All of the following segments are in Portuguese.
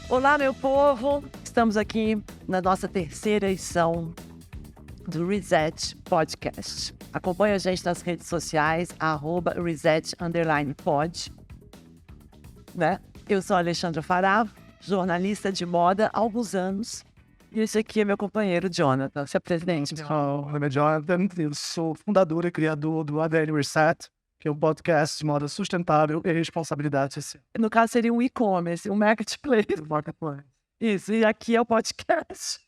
Olá, meu povo! Estamos aqui na nossa terceira edição do Reset Podcast. Acompanhe a gente nas redes sociais, @reset_pod. Né? Eu sou a Alexandra Fará, jornalista de moda há alguns anos. E esse aqui é meu companheiro, Jonathan. Se apresente. Meu nome é Jonathan, eu sou fundador e criador do ADN Reset, que é um podcast de moda sustentável e responsabilidade social. No caso, seria um e-commerce, um marketplace. Isso, e aqui é o podcast.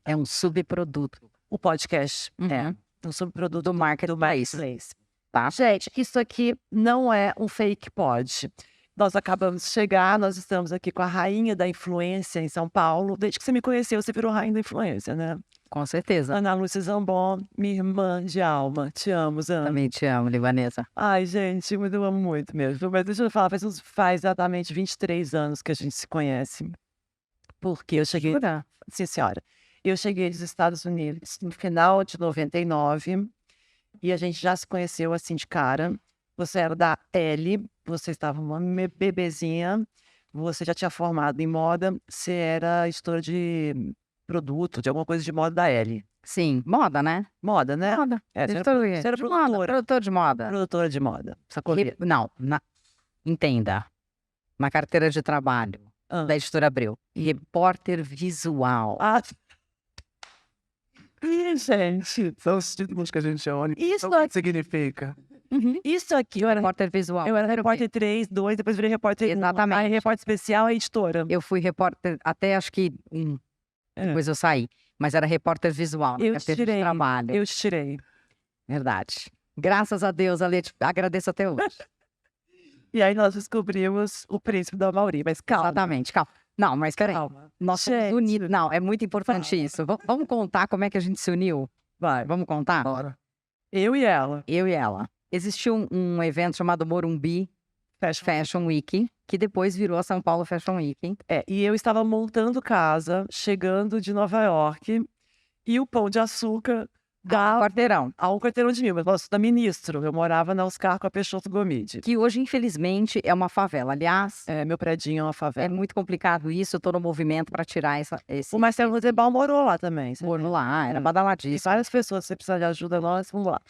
É um subproduto. O podcast é um subproduto do marketplace. Tá? Gente, isso aqui não é um fake pod. Nós acabamos de chegar, nós estamos aqui com a rainha da influência em São Paulo. Desde que você me conheceu, você virou rainha da influência, né? Com certeza. Ana Lúcia Zambon, minha irmã de alma. Te amo, Zan. Também te amo, Libanesa. Ai, gente, eu amo muito mesmo. Mas deixa eu falar, faz exatamente 23 anos que a gente se conhece. Porque eu cheguei... Jura? Sim, senhora. Eu cheguei dos Estados Unidos no final de 99 e a gente já se conheceu assim de cara. Você era da L, você estava uma bebezinha, você já tinha formado em moda, você era editora de produto, de alguma coisa de moda da L. Sim, moda, né? Moda, né? Moda. É, você Editoria era de moda, produtora. produtor de moda. Produtora de moda. Sacou? Não, entenda. Na carteira de trabalho da Editora Abril. Repórter visual. Ah, ih, gente. São os títulos que a gente olha. Isso O que significa? Isso aqui, eu era Repórter visual. Eu era repórter 3, 2, depois virei repórter 1. Exatamente. Aí repórter especial é editora. Eu fui repórter até acho que depois eu saí. Mas era repórter visual. Na Eu te carteira tirei. de trabalho. Eu te tirei. Verdade. Graças a Deus, Ale, agradeço até hoje. E aí nós descobrimos o príncipe da Mauri. Mas calma. Exatamente, calma. Não, mas peraí. Calma. Nós somos Gente. unidos. Não, é muito importante isso. Vamos contar como é que a gente se uniu? Vai. Vamos contar? Bora. Eu e ela. Eu e ela. Existiu um evento chamado Morumbi Fashion Week, que depois virou a São Paulo Fashion Week. E eu estava montando casa, chegando de Nova York, e o Pão de Açúcar dava Quarteirão. a um quarteirão de mil. Mas posso da Ministro. Eu morava na Oscar com a Peixoto Gomide. Que hoje, infelizmente, é uma favela. Aliás, Meu predinho é uma é favela. muito complicado isso. Eu tô no movimento para tirar esse... O Marcelo Rosenbaum morou lá também. Morro lá, era E badaladíssimo. várias pessoas, se você precisar de ajuda, nós vamos lá.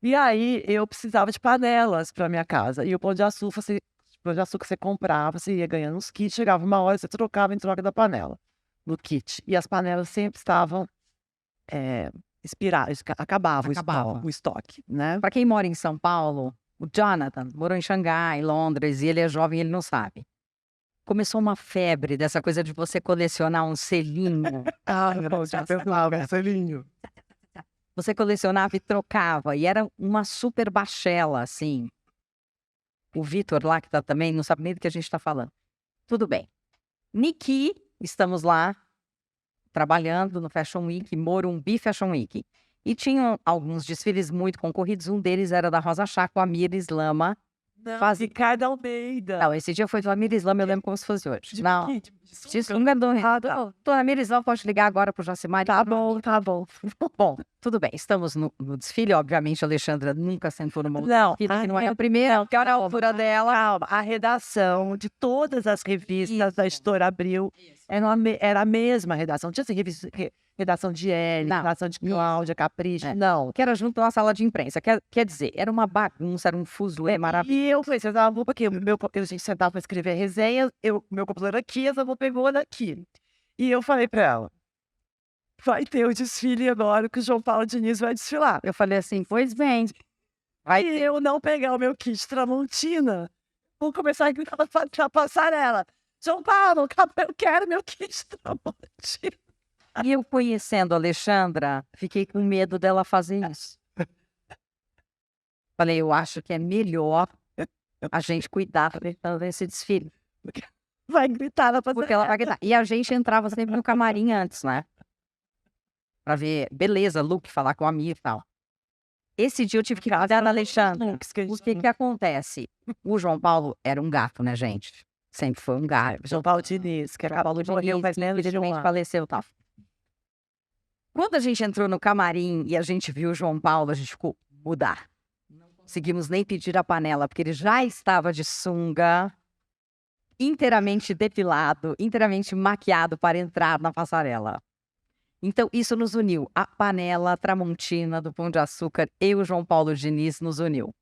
E aí, eu precisava de panelas para minha casa. E o Pão de Açúcar, você comprava, você ia ganhando uns kits, chegava uma hora, você trocava em troca da panela, no kit. E as panelas sempre estavam expiradas, acabava o estoque, né? Para quem mora em São Paulo, o Jonathan morou em Xangai, Londres, e ele é jovem e ele não sabe. Começou uma febre dessa coisa de você colecionar um selinho. Marcelinho. Você colecionava e trocava, e era uma super bachela, assim. O Vitor lá, que tá também, não sabe nem do que a gente tá falando. Tudo bem. Niki, estamos lá, trabalhando no Fashion Week, Morumbi Fashion Week. E tinham alguns desfiles muito concorridos, um deles era da Rosa Chá, com a Mira Islama. Ricardo Almeida. Não, esse dia foi do Amir Islam, eu lembro como se fosse hoje. Não, disso não é do errado. Dona Amir Islam, pode ligar agora pro Jacimar? Tá bom, tá bom. Bom, tudo bem, estamos no desfile, obviamente a Alexandra nunca sentou numa Não, desfile, que não é a primeira, que era a altura dela. Calma, a redação de todas as revistas da Editora Abril era a mesma redação. Não tinha assim, redação de L, Não. redação de Cláudia, Capricho, não. Que era junto na sala de imprensa, quer dizer, era uma bagunça, era um fuzuê maravilhoso. E eu falei, você tava porque a gente sentava para escrever resenha, meu computador aqui, essa avó pegou daqui. E eu falei para ela, vai ter o desfile agora que o João Paulo Diniz vai desfilar. Eu falei assim, pois bem, Vai eu não pegar o meu kit Tramontina, vou começar a gritar na passarela. João Paulo, eu quero meu kit Tramontina. e eu conhecendo a Alexandra, fiquei com medo dela fazer isso. Falei, eu acho que é melhor a gente cuidar desse desfile. Vai gritar na Porque passarela. ela vai gritar. E a gente entrava sempre no camarim antes, né? Pra ver, beleza, look, falar com a Mir e tal. Esse dia eu tive que cuidar da Alexandra. O que acontece? O João Paulo era um gato, né, gente? Sempre foi um gato. João Paulo Diniz, que era Paulo Diniz, morreu, mas lembra de infelizmente lá. faleceu, tal. Quando a gente entrou no camarim e a gente viu o João Paulo, a gente ficou mudar. Não conseguimos nem pedir a panela, porque ele já estava de sunga, inteiramente depilado, inteiramente maquiado para entrar na passarela. Então, isso nos uniu. A panela Tramontina do Pão de Açúcar e o João Paulo Diniz nos uniu.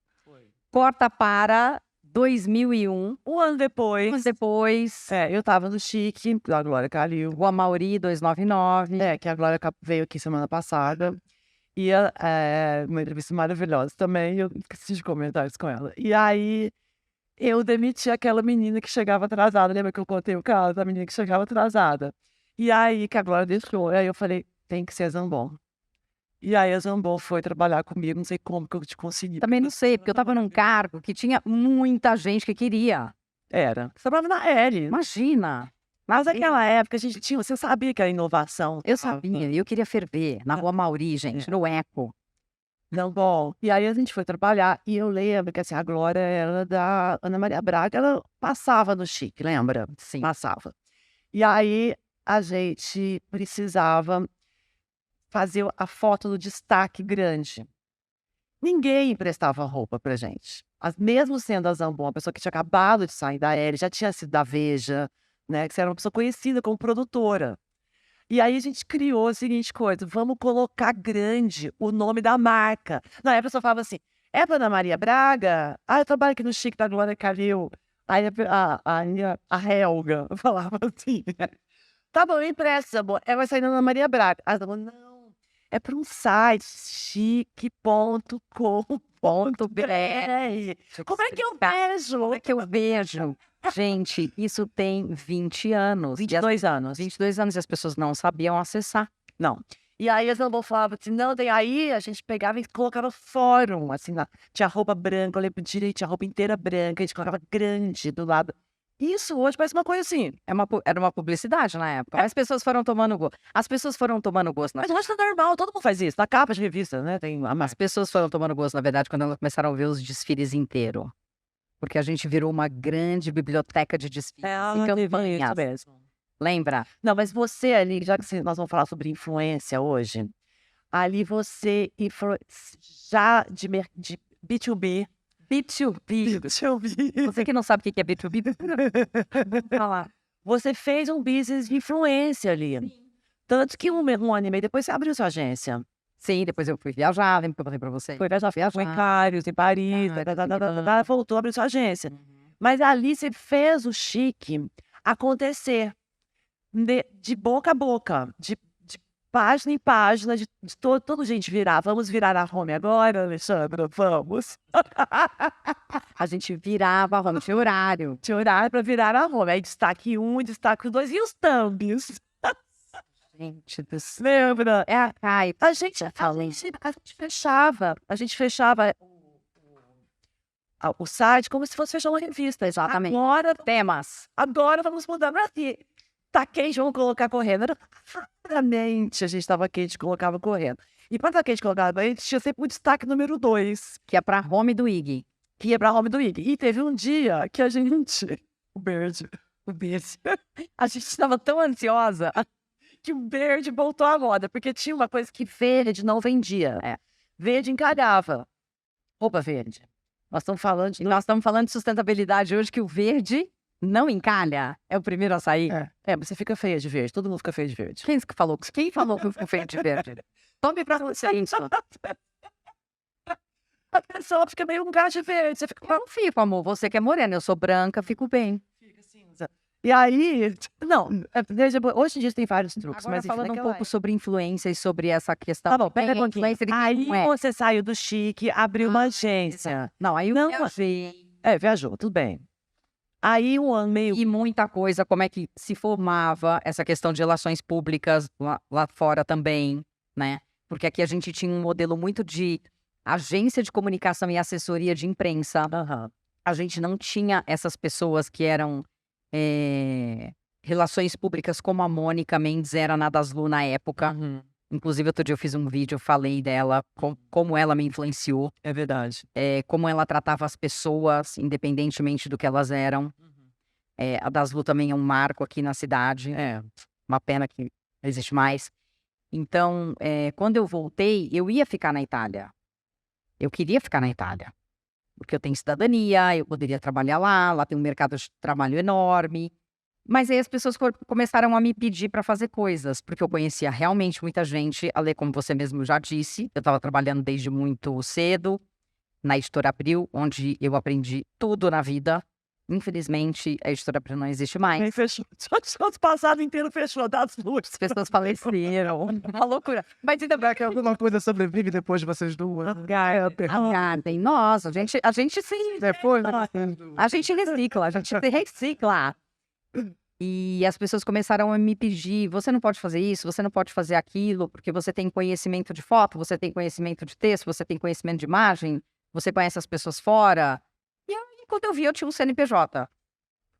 Corta para 2001. Um ano depois, Anos depois, eu tava no Chique, da Glória Calil. o Amauri 299. Que a Glória veio aqui semana passada. E uma entrevista maravilhosa também. Eu esqueci de comentar isso com ela. E aí, eu demiti aquela menina que chegava atrasada. Lembra que eu contei o caso da menina que chegava atrasada? E aí, que a Glória deixou. Aí eu falei, tem que ser a Zambon. E aí, a Zambon foi trabalhar comigo. Não sei como que eu te consegui. Também não sei, porque eu estava num cargo que tinha muita gente que queria. Era. Você trabalhava na L. Imagina. Mas naquela época, a gente tinha... Você sabia que a inovação... Eu sabia, e eu queria ferver na Rua Mauri, gente, no Eco. Não, bom. E aí a gente foi trabalhar. E eu lembro que assim, a Glória era da Ana Maria Braga. Ela passava no Chique, lembra? Sim. Passava. E aí a gente precisava fazer a foto do destaque grande. Ninguém emprestava roupa pra gente. Mesmo sendo a Zambon, uma pessoa que tinha acabado de sair da L, já tinha sido da Veja, né? Que você era uma pessoa conhecida como produtora. E aí a gente criou a seguinte coisa: vamos colocar grande o nome da marca. Na época a pessoa falava assim: é pra Ana Maria Braga? Ah, eu trabalho aqui no Chique da Glória Calil. Aí a Helga falava assim: tá bom, empresta, amor. Ela vai sair da Ana Maria Braga. Aí ela falou: não, é para um site chique.com.br. Como é que eu vejo? Como é que eu vejo? Gente, isso tem 20 anos. 22 anos. 22 anos e as pessoas não sabiam acessar. Não. E aí a Zambon falava assim, não, daí aí a gente pegava e colocava fórum, assim, tinha roupa branca, eu lembro direito, tinha roupa inteira branca, a gente colocava grande do lado. Isso hoje parece uma coisa assim. Era uma publicidade na época. As pessoas foram tomando gosto. As pessoas foram tomando gosto. Mas hoje tá normal, todo mundo faz isso. Na capa de revista, né? Tem a As pessoas foram tomando gosto, na verdade, quando elas começaram a ver os desfiles inteiros. Porque a gente virou uma grande biblioteca de desfiles e campanhas. Isso mesmo. Lembra? Não, mas você ali, já que nós vamos falar sobre influência hoje, ali você já de B2B. B2B. B2B. Você que não sabe o que é B2B, falar. Você fez um business de influência ali. Tanto que um ano e meio depois você abriu sua agência. Sim, depois eu fui viajar, lembra que eu falei pra você? Foi viajar, foi em Cários, em Paris, voltou a abrir sua agência. Mas ali você fez o Chique acontecer. De boca a boca, de página em página, de todo gente virar. Vamos virar a home agora, Alexandra? Vamos. A gente virava a home, tinha horário. Tinha horário para virar a home. Aí destaque 1 e destaque 2. E os thumbs? Gente, lembra? É a Kai. A gente fechava. A gente fechava o site como se fosse fechar uma revista. Exatamente. Agora, temas. Agora vamos mudar para aqui. Tá quente, vamos colocar correndo. Raramente a gente estava quente, colocava correndo. E para estar quente, colocava, a gente tinha sempre o destaque número 2. Que é para home do IG. Que é para home do IG. E teve um dia que a gente... O Bird. A gente estava tão ansiosa que o Bird voltou à moda. Porque tinha uma coisa que verde não vendia. Verde encalhava. Roupa verde. Nós estamos falando de sustentabilidade hoje, que o verde... não encalha? É o primeiro a sair? Você fica feia de verde. Todo mundo fica feio de verde. Quem falou que eu fico feia de verde? Tome pra você isso. A pessoa fica meio um gato de verde. Você fica... Eu não fico, amor. Você que é morena, eu sou branca, fico bem. Fica cinza. E aí... Não, hoje em dia tem vários truques. Agora, mas falando um pouco sobre influência e sobre essa questão... Tá bom, pera um pouquinho. Aí você saiu do Chique, abriu uma agência. Não, aí eu viajei. Viajou, tudo bem. Aí um ano meio... E muita coisa, como é que se formava essa questão de relações públicas lá fora também, né? Porque aqui a gente tinha um modelo muito de agência de comunicação e assessoria de imprensa. A gente não tinha essas pessoas que eram relações públicas, como a Mônica Mendes era na Daslu na época. Inclusive, outro dia eu fiz um vídeo, eu falei dela, como ela me influenciou. É verdade. Como ela tratava as pessoas, independentemente do que elas eram. A Daslu também é um marco aqui na cidade. Uma pena que não existe mais. Então, quando eu voltei, eu ia ficar na Itália. Eu queria ficar na Itália. Porque eu tenho cidadania, eu poderia trabalhar lá tem um mercado de trabalho enorme. Mas aí as pessoas começaram a me pedir para fazer coisas, porque eu conhecia realmente muita gente. Ale, como você mesmo já disse, eu estava trabalhando desde muito cedo na Editora Abril, onde eu aprendi tudo na vida. Infelizmente, a Editora Abril não existe mais. Aí fechou. Só o passado inteiro fechou, das luzes. As pessoas faleceram. Uma loucura. Mas ainda bem que Alguma coisa sobrevive depois de vocês duas? tem nós, a gente sim, Depois de Ah, vocês duas. a gente recicla, a gente se recicla. E as pessoas começaram a me pedir, você não pode fazer isso, você não pode fazer aquilo, porque você tem conhecimento de foto, você tem conhecimento de texto, você tem conhecimento de imagem, você conhece as pessoas fora. E aí, quando eu vi, eu tinha um CNPJ.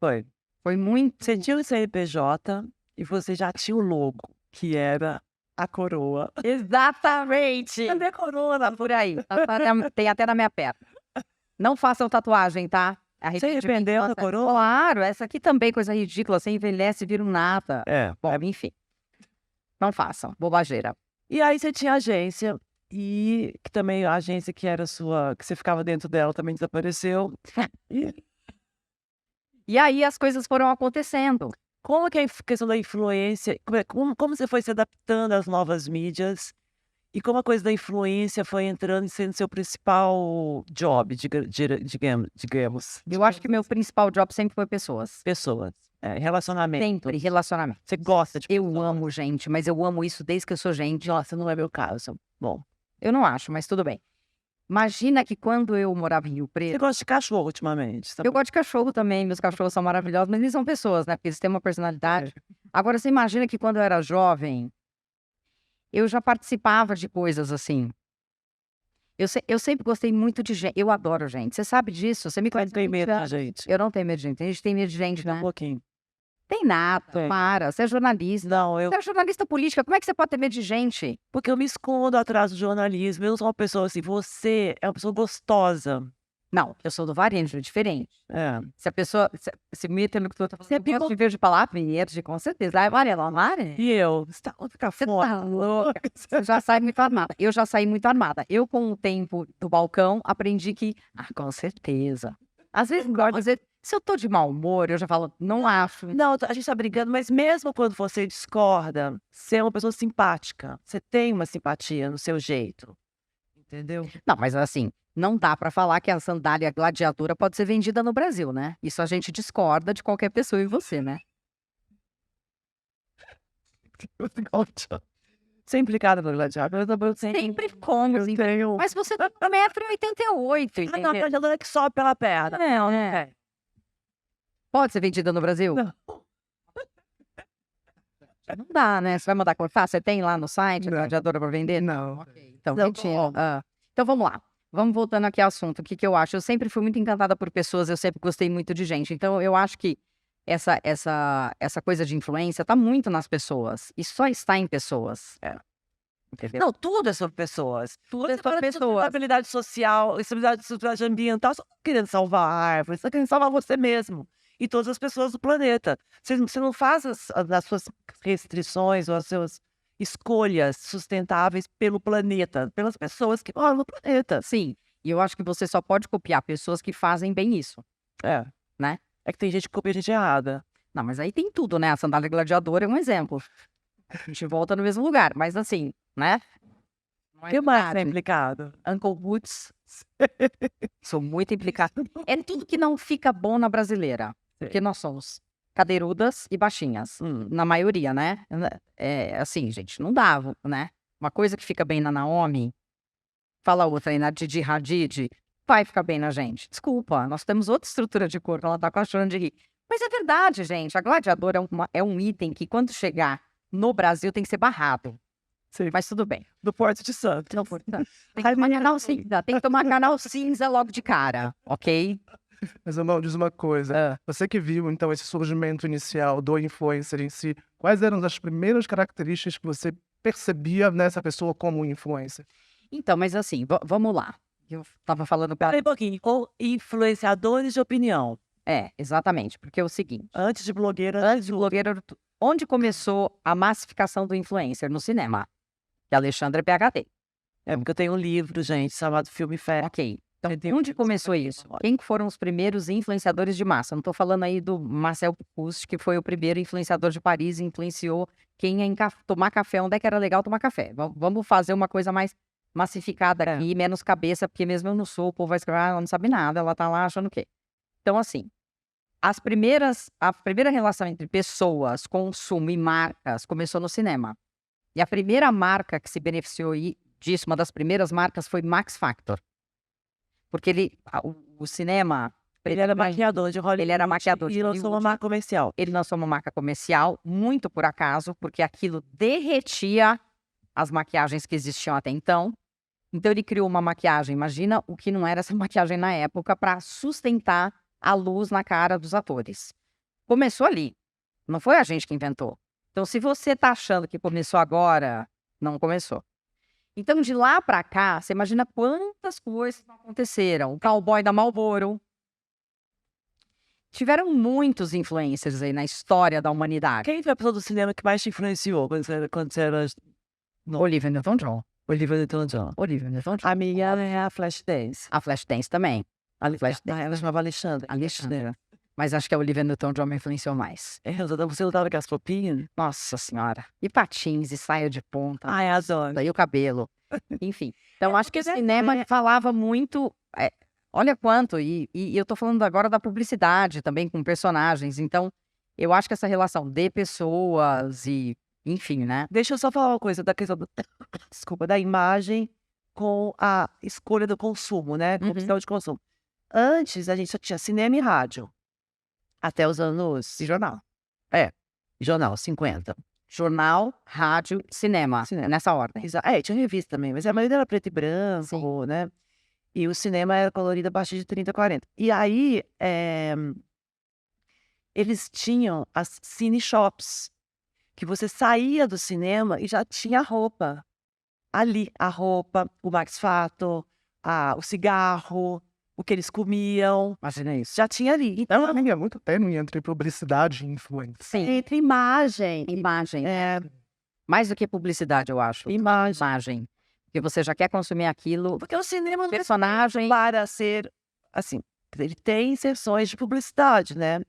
Foi. Foi muito... Você tinha o CNPJ e você já tinha o logo, que era a coroa. Exatamente! Cadê a coroa? Por aí, tem até na minha perna. Não façam tatuagem, tá? Você arrependeu da coroa? Claro, essa aqui também, coisa ridícula. Você envelhece e vira um nada. Bom, enfim. Não façam, bobageira. E aí você tinha agência, e que também a agência que era sua, que você ficava dentro dela também desapareceu. E aí as coisas foram acontecendo. Como que é a questão da influência, como você foi se adaptando às novas mídias, e como a coisa da influência foi entrando e sendo seu principal job, digamos, Eu acho que meu principal job sempre foi pessoas. pessoas, relacionamento. Sempre, relacionamento. Você gosta de Eu pessoas? amo gente, mas eu amo isso desde que eu sou gente. Nossa, não é meu caso. Bom, Eu não acho, mas tudo bem. Imagina que quando eu morava em Rio você Preto... gosta de cachorro ultimamente? Eu gosto de cachorro também, meus cachorros são maravilhosos, mas eles são pessoas, né? Porque eles têm uma personalidade. Agora, você imagina que quando eu era jovem, eu já participava de coisas assim. Eu sempre gostei muito de gente. Eu adoro gente. Você sabe disso? Você me Não conhece. tem há 20 medo da anos. gente. Eu não tenho medo de gente. A gente tem medo de gente, Um né? pouquinho. Tem nada. Tem. Para. Você é jornalista. Não, Você é jornalista política. Como é que você pode ter medo de gente? porque eu me escondo atrás do jornalismo. Eu não sou uma pessoa assim. Você é uma pessoa gostosa. Não, eu sou do varejo, é diferente. É. Se a pessoa se mete no que tu tá falando, eu gosto de verde palavra, verde, com certeza. Ah, amarelo, amarelo. E eu? Você tá ficar Você fora. tá louca. Você já sai muito armada. Eu já saí muito armada. Eu, com o tempo do balcão, aprendi que... com certeza. Às vezes, se eu tô de mau humor, eu já falo, não acho. Não, a gente tá brigando, mas mesmo quando você discorda, você é uma pessoa simpática. Você tem uma simpatia no seu jeito. Entendeu? Não, mas assim, não dá pra falar que a sandália gladiadora pode ser vendida no Brasil, né? Isso a gente discorda de qualquer pessoa e você, né? Você é implicada no gladiador, eu também Sempre como, eu assim. tenho... Mas você tem 1,88 m, Ah, não, a entendeu? gladiadora é que sobe pela perna. Não, né? Pode ser vendida no Brasil? Não. Não dá, né? Você vai mandar cortar? Você tem lá no site a Não. gladiadora pra vender? Não. Ok, então, Não, retira. bom. Então vamos lá. Vamos voltando aqui ao assunto. O que eu acho? Eu sempre fui muito encantada por pessoas, eu sempre gostei muito de gente. Então eu acho que essa coisa de influência tá muito nas pessoas. E só está em pessoas. Entendeu? Não, tudo é sobre pessoas. Tudo é Você sobre fala de pessoas. sustentabilidade social, sustentabilidade ambiental, você não está querendo salvar a árvore, você está querendo salvar você mesmo e todas as pessoas do planeta. Você não faz as suas restrições ou as suas escolhas sustentáveis pelo planeta, pelas pessoas que moram no planeta. Sim. E eu acho que você só pode copiar pessoas que fazem bem isso. É. Né? É que tem gente que copia gente errada. Não, mas aí tem tudo, né? A sandália gladiadora é um exemplo. A gente volta no mesmo lugar, mas assim, né? Não O que mais é verdade. implicado? Uncle Boots. Sou muito implicada. É tudo que não fica bom na brasileira. Porque nós somos cadeirudas e baixinhas. Na maioria, né? É assim, gente, não dava, né? Uma coisa que fica bem na Naomi, fala outra aí na Didi Hadid, vai ficar bem na gente. Desculpa, nós temos outra estrutura de corpo, ela tá chorando de rir. Mas é verdade, gente. A gladiadora é um item que, quando chegar no Brasil, tem que ser barrado. Sim. Mas tudo bem. Do Porto de Santos. Não, portanto, tem que tomar canal cinza. Tem que tomar canal cinza logo de cara, ok? Mas, irmão, diz uma coisa. Você que viu, então, esse surgimento inicial do influencer em si, quais eram as primeiras características que você percebia nessa pessoa como influencer? Então, mas assim, vamos lá. Eu tava falando... Peraí um pouquinho. Ou influenciadores de opinião. Exatamente. Porque é o seguinte. Antes de blogueira. Antes de blogueira, onde começou a massificação do influencer? No cinema. que a Alexandra é PhD. É porque eu tenho um livro, gente, chamado Filme Fé. Ok. Então, onde começou isso? Quem que foram os primeiros influenciadores de massa? Não estou falando aí do Marcel Proust, que foi o primeiro influenciador de Paris e influenciou quem ia tomar café. Onde é que era legal tomar café? Vamos fazer uma coisa mais massificada aqui, menos cabeça, porque mesmo eu não sou, o povo vai escrever, ela não sabe nada, ela tá lá achando o quê? Então, assim, a primeira relação entre pessoas, consumo e marcas começou no cinema. E a primeira marca que se beneficiou disso, uma das primeiras marcas, foi Max Factor. Porque o cinema... Ele era maquiador de Hollywood. Ele era maquiador de Hollywood. E lançou uma marca comercial. Ele lançou uma marca comercial, muito por acaso, porque aquilo derretia as maquiagens que existiam até então. Então, ele criou uma maquiagem, imagina o que não era essa maquiagem na época, para sustentar a luz na cara dos atores. Começou ali. Não foi a gente que inventou. Então, se você tá achando que começou agora, não começou. Então, de lá para cá, você imagina quantas coisas aconteceram. O cowboy da Marlboro. Tiveram muitos influencers aí na história da humanidade. Quem foi a pessoa do cinema que mais te influenciou quando você era... Olivia Newton-John. Olivia Newton-John. Olivia Newton-John. A minha é a Flashdance. A Flashdance também. Ela chamava Alexandra. Alexandra. Mas acho que a Olivia Newton-John me influenciou mais. Você usava aquelas roupinhas? Nossa senhora. E patins, e saia de ponta. Ai, adoro. Daí o cabelo. Enfim. Então, acho que o cinema falava muito... olha quanto. E eu tô falando agora da publicidade também, com personagens. Então, eu acho que essa relação de pessoas e... Enfim, né? Deixa eu só falar uma coisa da questão desculpa, da imagem com a escolha do consumo, né? Com opção de consumo. Antes, a gente só tinha cinema e rádio. Até os anos... E jornal. Jornal, 50. Jornal, rádio, cinema. Nessa ordem. Tinha revista também, mas a maioria era preto e branco, Sim. né? E o cinema era colorido a partir de 30, 40. E aí, eles tinham as cine shops, que você saía do cinema e já tinha roupa. Ali, a roupa, o Max Factor, o cigarro, o que eles comiam. Imagina isso. Já tinha ali. É uma linha muito tênue entre publicidade e influência. Sim. Entre imagem. Imagem. Mais do que publicidade, eu acho. Imagem. Porque você já quer consumir aquilo. Porque o cinema não personagem para ser, assim, ele tem inserções de publicidade, né?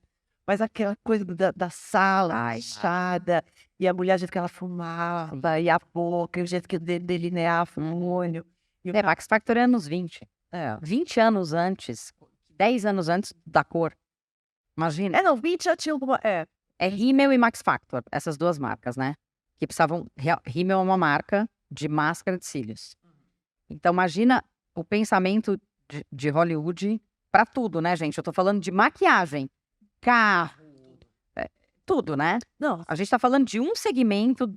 Mas aquela coisa da sala fechada, e a mulher, o jeito que ela fumava, e a boca, e o jeito que delineava o olho. Max Factor é anos 20. 20 anos antes, 10 anos antes da cor. Imagina. 20 já tinha alguma... É Rimmel e Max Factor, essas duas marcas, né? Que precisavam... Rimmel é uma marca de máscara de cílios. Então, imagina o pensamento de Hollywood para tudo, né, gente? Eu tô falando de maquiagem, carro, tudo, né? Não. A gente tá falando de um segmento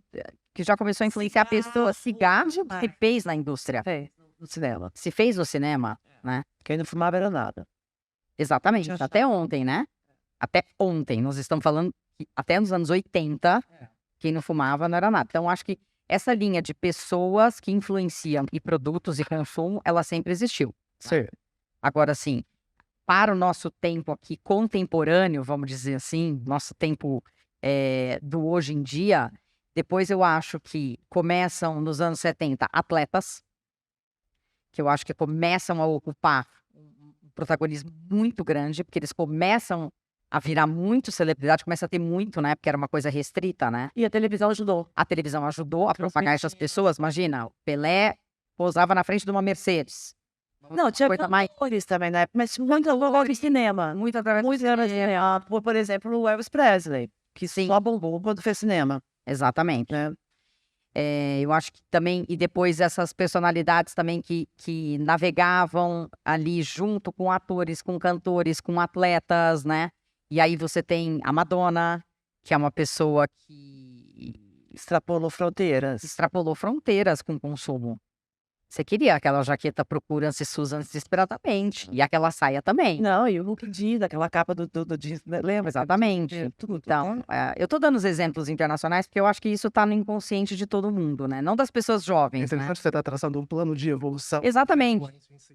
que já começou a influenciar pessoas. Cigarro se fez na indústria. No cinema. Se fez no cinema, né? Quem não fumava era nada. Exatamente. Até ontem, né? Até ontem. Nós estamos falando que até nos anos 80, quem não fumava não era nada. Então, acho que essa linha de pessoas que influenciam e produtos e consumo, ela sempre existiu. Sim. Agora, assim, para o nosso tempo aqui contemporâneo, vamos dizer assim, nosso tempo do hoje em dia, depois eu acho que começam nos anos 70 atletas, que eu acho que começam a ocupar um protagonismo muito grande, porque eles começam a virar muito celebridade, começa a ter muito, né? Porque era uma coisa restrita, né? E a televisão ajudou. A televisão ajudou a propagar essas pessoas. Imagina, o Pelé posava na frente de uma Mercedes. Não, tinha cantores também na época, mas muito logo de cinema. Muito através do cinema. Por exemplo, o Elvis Presley, que só bombou quando fez cinema. Exatamente. Eu acho que também, e depois essas personalidades também que navegavam ali junto com atores, com cantores, com atletas, né? E aí você tem a Madonna, que é uma pessoa que extrapolou fronteiras com o consumo. Você queria aquela jaqueta Procura-se Susan desesperadamente. E aquela saia também. Não, e o look jeans, aquela capa do Disney, lembra? Exatamente. Tudo. Então, eu tô dando os exemplos internacionais porque eu acho que isso tá no inconsciente de todo mundo, né? Não das pessoas jovens, É interessante você estar traçando um plano de evolução. Exatamente.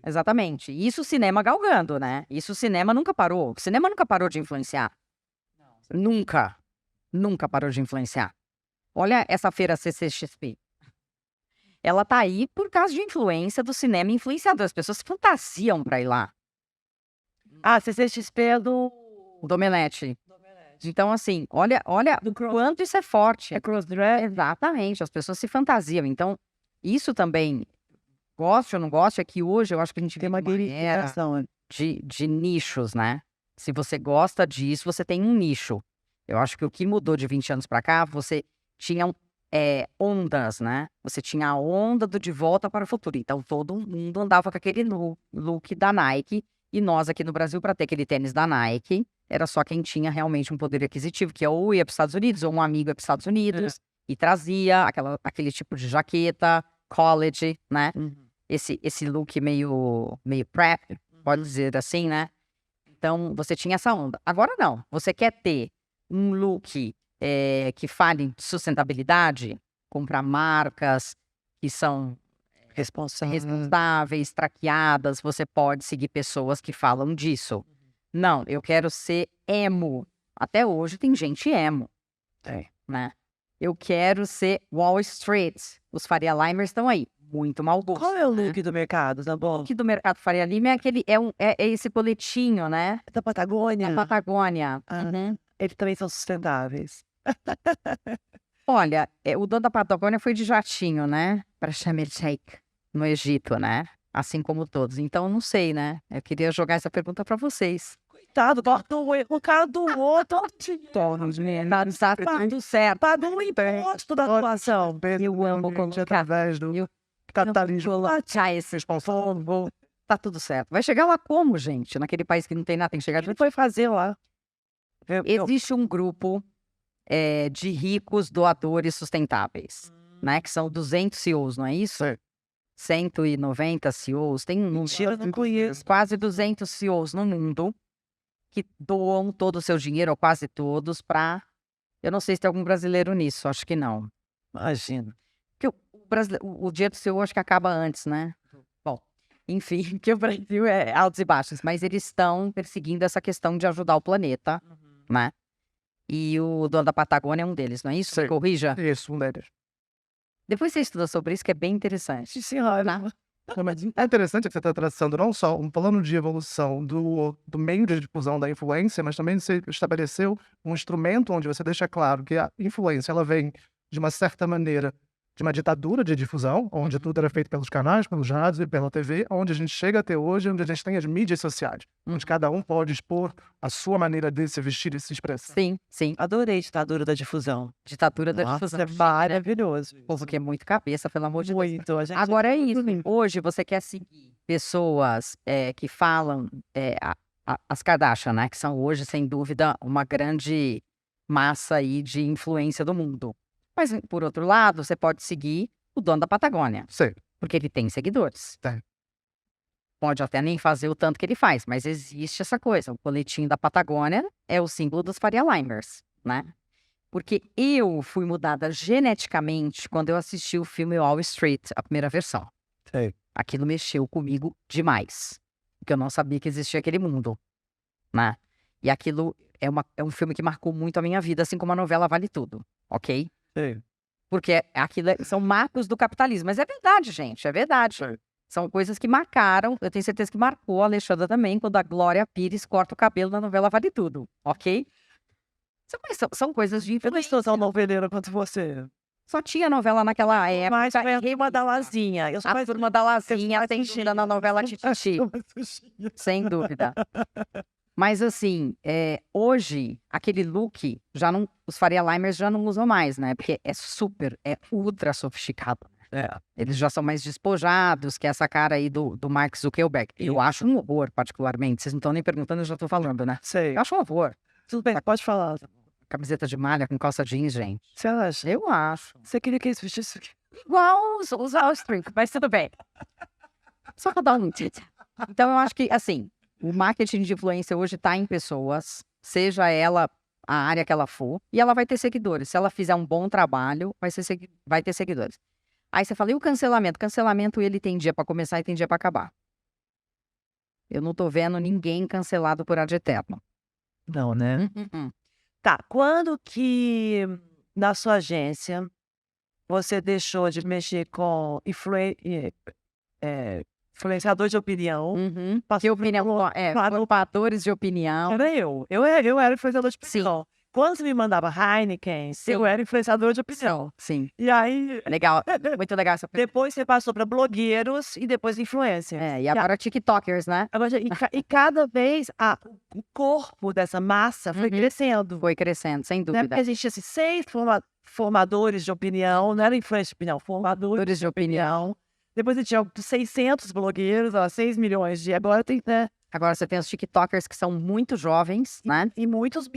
Exatamente. Isso o cinema galgando, né? Isso o cinema nunca parou. O cinema nunca parou de influenciar. Nunca. Nunca parou de influenciar. Olha essa feira CCXP. ela tá aí por causa de influência do cinema influenciador. As pessoas fantasiam pra ir lá. Ah, CCXP é do... Domenech. Então, assim, olha quanto isso é forte. É cross-dress? Exatamente, as pessoas se fantasiam. Então, isso também, goste ou não goste, é que hoje eu acho que a gente Tem uma era gamificação. de nichos, né? Se você gosta disso, você tem um nicho. Eu acho que o que mudou de 20 anos pra cá, você tinha ondas, né? Você tinha a onda do De Volta para o Futuro. Então, todo mundo andava com aquele look da Nike. E nós aqui no Brasil, para ter aquele tênis da Nike, era só quem tinha realmente um poder aquisitivo, que ou ia para os Estados Unidos, ou um amigo ia para os Estados Unidos, e trazia aquele tipo de jaqueta, college, né? Esse look meio prep, pode dizer assim, né? Então, você tinha essa onda. Agora não. Você quer ter um look que fale de sustentabilidade, comprar marcas que são responsáveis, traqueadas, você pode seguir pessoas que falam disso. Não, eu quero ser emo. Até hoje tem gente emo. Né? Eu quero ser Wall Street. Os Faria Limers estão aí. Muito mal gosto. Qual é o look do mercado, tá O bom? look do mercado Faria Lima é aquele, é esse coletinho, né? Da Patagônia? Da Patagônia. Ah, eles também são sustentáveis. Olha, o dono da Patagônia foi de jatinho, né? Para Sharm el-Sheikh, no Egito, né? Assim como todos. Então, não sei, né? Eu queria jogar essa pergunta para vocês. Coitado, o cara doou todo o dinheiro. Tá tudo certo. Pagou o imposto da doação. Eu amo colocar através do capitalismo responsável. Tá tudo certo. Vai chegar lá como, gente? Naquele país que não tem nada, tem que chegar. Ele foi fazer lá. Existe um grupo de ricos doadores sustentáveis, né? Que são 200 CEOs, não é isso? 190 CEOs. Tem um número. Eu não conheço. Quase 200 CEOs no mundo que doam todo o seu dinheiro, ou quase todos, para... Eu não sei se tem algum brasileiro nisso, acho que não. Imagina. Porque o dinheiro do CEO acho que acaba antes, né? Bom, enfim, que o Brasil é altos e baixos, mas eles estão perseguindo essa questão de ajudar o planeta, né? E o dono da Patagônia é um deles, não é isso? Sim. Corrija. Isso, um deles. Depois você estuda sobre isso, que é bem interessante. Senhora. Não, mas é interessante que você está traçando não só um plano de evolução do meio de difusão da influência, mas também você estabeleceu um instrumento onde você deixa claro que a influência ela vem, de uma certa maneira, de uma ditadura de difusão, onde tudo era feito pelos canais, pelos rádios e pela TV, onde a gente chega até hoje, onde a gente tem as mídias sociais, onde cada um pode expor a sua maneira de se vestir e se expressar. Sim, sim. Adorei ditadura da difusão. Ditadura da Nossa, difusão. é maravilhoso. O povo que é muito cabeça, pelo amor de Deus. Muito. A gente Agora é isso. Hoje você quer seguir pessoas que falam as Kardashian, né? Que são hoje, sem dúvida, uma grande massa aí de influência do mundo. Mas, por outro lado, você pode seguir o dono da Patagônia. Sim. Porque ele tem seguidores. Tem. Pode até nem fazer o tanto que ele faz, mas existe essa coisa. O coletinho da Patagônia é o símbolo dos Faria Limers, né? Porque eu fui mudada geneticamente quando eu assisti o filme Wall Street, a primeira versão. Sim. Aquilo mexeu comigo demais. Porque eu não sabia que existia aquele mundo, né? E aquilo é um filme que marcou muito a minha vida, assim como a novela Vale Tudo, ok? Sim. Porque são marcos do capitalismo. Mas é verdade, gente, é verdade. Sim. São coisas que marcaram, eu tenho certeza que marcou a Alexandra também, quando a Glória Pires corta o cabelo na novela Vale Tudo, ok? São coisas de Eu não estou tão noveleira quanto você. Só tinha novela naquela época. Mas foi a turma da Lazinha. Eu sou A mais turma da Lazinha mais tem tira na novela Tititi, sem dúvida. Mas assim, hoje, aquele look, os Faria Limers já não usam mais, né? Porque é ultra sofisticado. Eles já são mais despojados, que é essa cara aí do Mark Zuckerberg. Eu acho um horror, particularmente. Vocês não estão nem perguntando, eu já tô falando, né? Sei. Eu acho um horror. Tudo bem, pode falar. Camiseta de malha com calça jeans, gente. Você acha? Eu acho. Você queria que eles vestissem Igual os Austria, mas tudo bem. Só pra dar um... Então, eu acho que, assim, o marketing de influência hoje tá em pessoas, seja ela a área que ela for, e ela vai ter seguidores. Se ela fizer um bom trabalho, vai ter seguidores. Aí você fala, e o cancelamento? Cancelamento, ele tem dia pra começar e tem dia pra acabar. Eu não tô vendo ninguém cancelado por ad eterno. Não, né? Tá, quando que na sua agência você deixou de mexer com influenciador de opinião. Uhum. Passou Que opinião? para- Formadores de opinião. Era eu era influenciador de Sim. opinião. Quando você me mandava Heineken, eu era influenciador de opinião. Sim. E aí, Legal. Muito legal essa pergunta. depois você passou para blogueiros e depois influencer. E agora TikTokers, né? Agora, e cada vez o corpo dessa massa foi Uhum. crescendo. Foi crescendo, sem Né? dúvida. Porque a gente tinha assim, 6 formadores de opinião, não era influência de opinião, formadores Formadores de opinião. Depois a gente tinha 600 blogueiros, 6 milhões de. Agora tem, né? Agora você tem os TikTokers que são muito jovens, né? E muitos.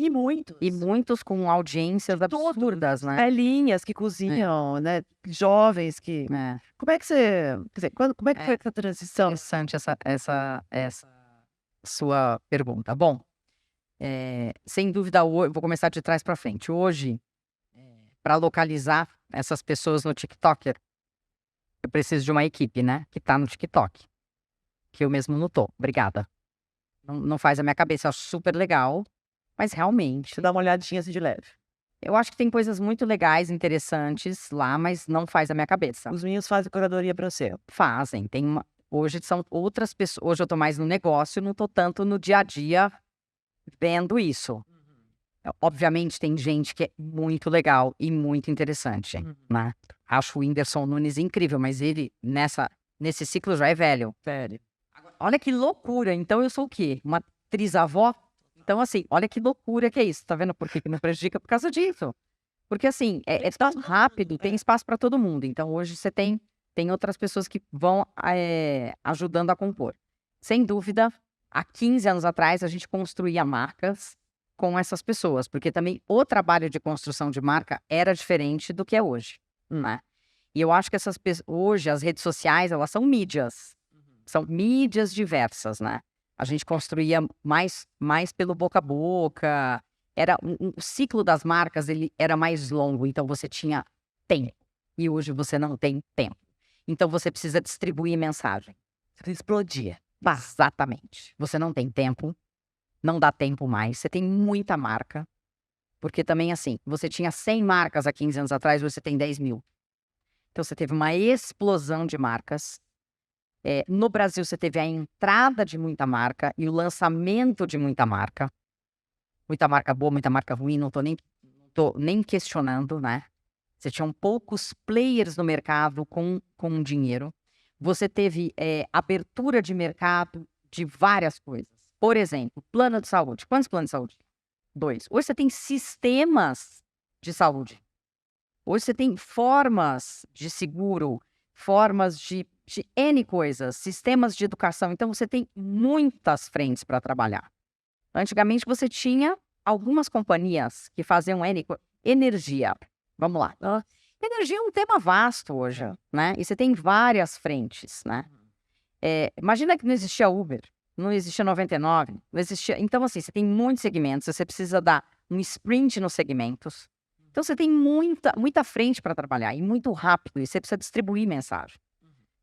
E muitos com audiências absurdas, né? Velhinhas que cozinham, né? Jovens que. É. Como é que você. Quer dizer, como é que foi essa transição? Interessante essa sua pergunta. Bom, sem dúvida, eu vou começar de trás para frente. Hoje, para localizar essas pessoas no TikToker, eu preciso de uma equipe, né? Que tá no TikTok. Que eu mesmo não tô. Obrigada. Não faz a minha cabeça. Eu acho super legal. Mas realmente, Você dá uma olhadinha assim de leve. eu acho que tem coisas muito legais, interessantes lá, mas não faz a minha cabeça. Os meninos fazem curadoria pra você. Fazem. Hoje são outras pessoas. Hoje eu tô mais no negócio, não tô tanto no dia a dia vendo isso. Obviamente tem gente que é muito legal e muito interessante, né? Acho o Whindersson Nunes incrível, mas ele nesse ciclo já é velho. Sério. Olha que loucura. Então eu sou o quê? Uma trisavó? Então assim, olha que loucura que é isso. Tá vendo por que me prejudica? Por causa disso. Porque assim, é tão rápido, tem espaço para todo mundo. Então hoje você tem outras pessoas que vão ajudando a compor. Sem dúvida, há 15 anos atrás a gente construía marcas com essas pessoas, porque também o trabalho de construção de marca era diferente do que é hoje, né? E eu acho que hoje as redes sociais, elas são mídias diversas, né? A gente construía mais pelo boca a boca, o ciclo das marcas, ele era mais longo, então você tinha tempo, e hoje você não tem tempo. Então você precisa distribuir mensagem. Você explodia. Exatamente. Você não tem tempo, não dá tempo mais, você tem muita marca, porque também assim, você tinha 100 marcas há 15 anos atrás, hoje você tem 10 mil. Então você teve uma explosão de marcas. No Brasil você teve a entrada de muita marca e o lançamento de muita marca. Muita marca boa, muita marca ruim, não tô nem questionando, né? Você tinha poucos players no mercado com dinheiro. Você teve abertura de mercado de várias coisas. Por exemplo, plano de saúde. Quantos planos de saúde? 2. Hoje você tem sistemas de saúde. Hoje você tem formas de seguro, formas de N coisas, sistemas de educação. Então você tem muitas frentes para trabalhar. Antigamente você tinha algumas companhias que faziam energia. Vamos lá. Energia é um tema vasto hoje, né? E você tem várias frentes, né? Imagina que não existia Uber, não existia 99, não existia... Então, assim, você tem muitos segmentos, você precisa dar um sprint nos segmentos. Então, você tem muita frente para trabalhar e muito rápido, e você precisa distribuir mensagem.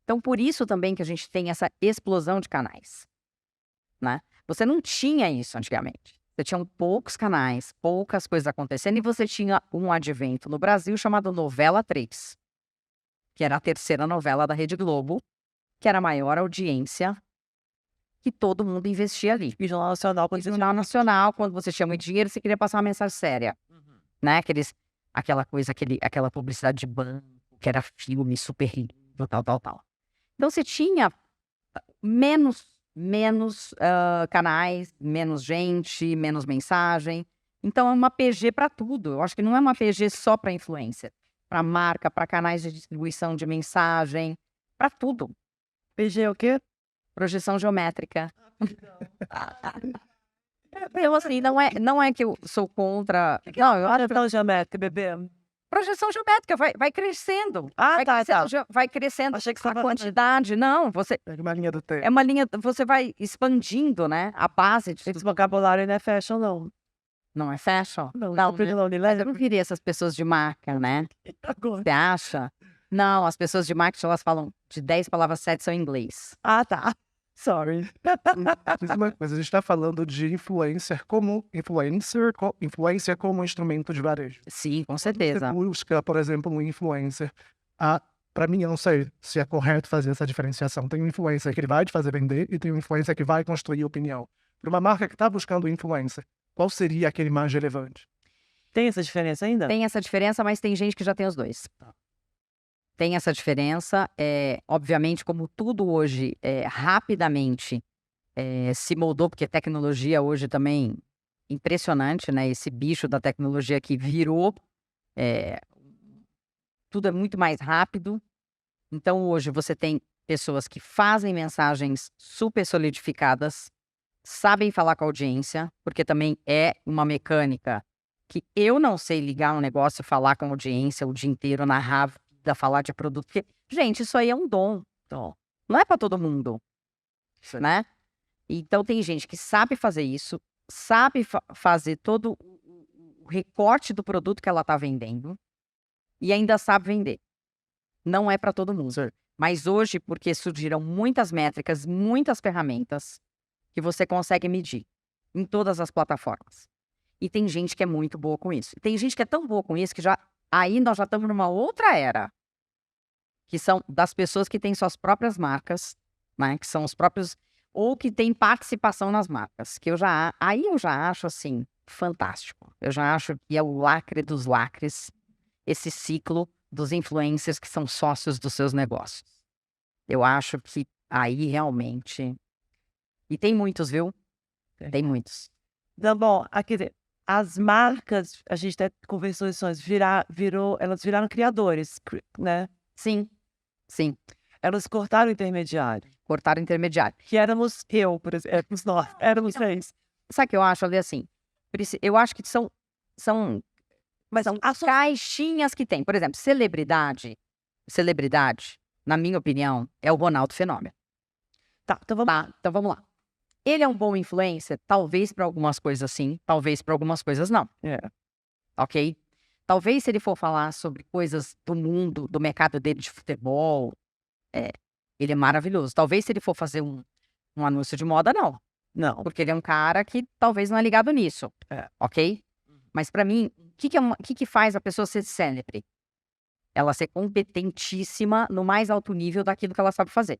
Então, por isso também que a gente tem essa explosão de canais, né? Você não tinha isso antigamente. Você tinha poucos canais, poucas coisas acontecendo, e você tinha um advento no Brasil chamado Novela 3, que era a terceira novela da Rede Globo, que era a maior audiência, que todo mundo investia ali. E Jornal Nacional, Jornal Nacional, quando você tinha muito dinheiro, você queria passar uma mensagem séria, né? Aquela publicidade de banco, que era filme super lindo, tal. Então você tinha menos canais, menos gente, menos mensagem. Então é uma PG para tudo. Eu acho que não é uma PG só para influencer, para marca, para canais de distribuição de mensagem, para tudo. PG é o quê? Projeção geométrica. Eu, assim, não é que eu sou contra. Não, eu acho que Projeção geométrica, bebê. projeção geométrica vai crescendo. Ah, tá. Vai crescendo Achei que você a estava quantidade. Não, Pega uma linha do tempo. é uma linha, você vai expandindo, né? A base de Esse vocabulário não é fashion, não. Não é fashion? Não, Não, aprendi né? na Mas eu Unilever. não queria essas pessoas de marca, né? Agora. Você acha? Não, as pessoas de marketing, elas falam de 10 palavras, 7 são em inglês. Ah, tá. Sorry. Diz uma coisa, a gente está falando de influencer como influência como instrumento de varejo. Sim, com Você certeza. busca, por exemplo, um influencer. Para mim, eu não sei se é correto fazer essa diferenciação. Tem um influencer que ele vai te fazer vender e tem um influencer que vai construir opinião. Para uma marca que está buscando influencer, qual seria aquele mais relevante? Tem essa diferença ainda? Tem essa diferença, mas tem gente que já tem os dois. Tem essa diferença. Obviamente, como tudo hoje rapidamente se moldou, porque tecnologia hoje também impressionante, né? Esse bicho da tecnologia que virou, tudo é muito mais rápido. Então, hoje você tem pessoas que fazem mensagens super solidificadas, sabem falar com a audiência, porque também é uma mecânica que eu não sei ligar um negócio, falar com a audiência o dia inteiro, narrar, falar de produto. Porque, gente, isso aí é um dom. Então, não é para todo mundo, né? Então, tem gente que sabe fazer isso, sabe fazer todo o recorte do produto que ela está vendendo e ainda sabe vender. Não é para todo mundo. Certo. Mas hoje, porque surgiram muitas métricas, muitas ferramentas que você consegue medir em todas as plataformas. E tem gente que é muito boa com isso. Tem gente que é tão boa com isso que aí nós já estamos numa outra era, que são das pessoas que têm suas próprias marcas, né? Que são os próprios, ou que têm participação nas marcas, que aí eu já acho assim fantástico. Eu já acho que é o lacre dos lacres, esse ciclo dos influencers que são sócios dos seus negócios. Eu acho que aí realmente... E tem muitos, viu? Tem muitos. Então, bom, quer dizer, as marcas, a gente até conversou isso antes, elas viraram criadores, né? Sim, sim. Elas cortaram o intermediário, Cortaram o intermediário. que éramos por exemplo, éramos três. Sabe o que eu acho ali assim? Eu acho que são Mas as caixinhas que tem. Por exemplo, celebridade, na minha opinião, é o Ronaldo Fenômeno. tá, então vamos Tá, então vamos lá. Ele é um bom influencer? Talvez para algumas coisas sim, talvez para algumas coisas não. Ok? Talvez se ele for falar sobre coisas do mundo, do mercado dele de futebol, ele é maravilhoso. Talvez se ele for fazer um anúncio de moda, não. Não. Porque ele é um cara que talvez não é ligado nisso. Ok? Mas para mim, o que faz a pessoa ser célebre? Ela ser competentíssima no mais alto nível daquilo que ela sabe fazer.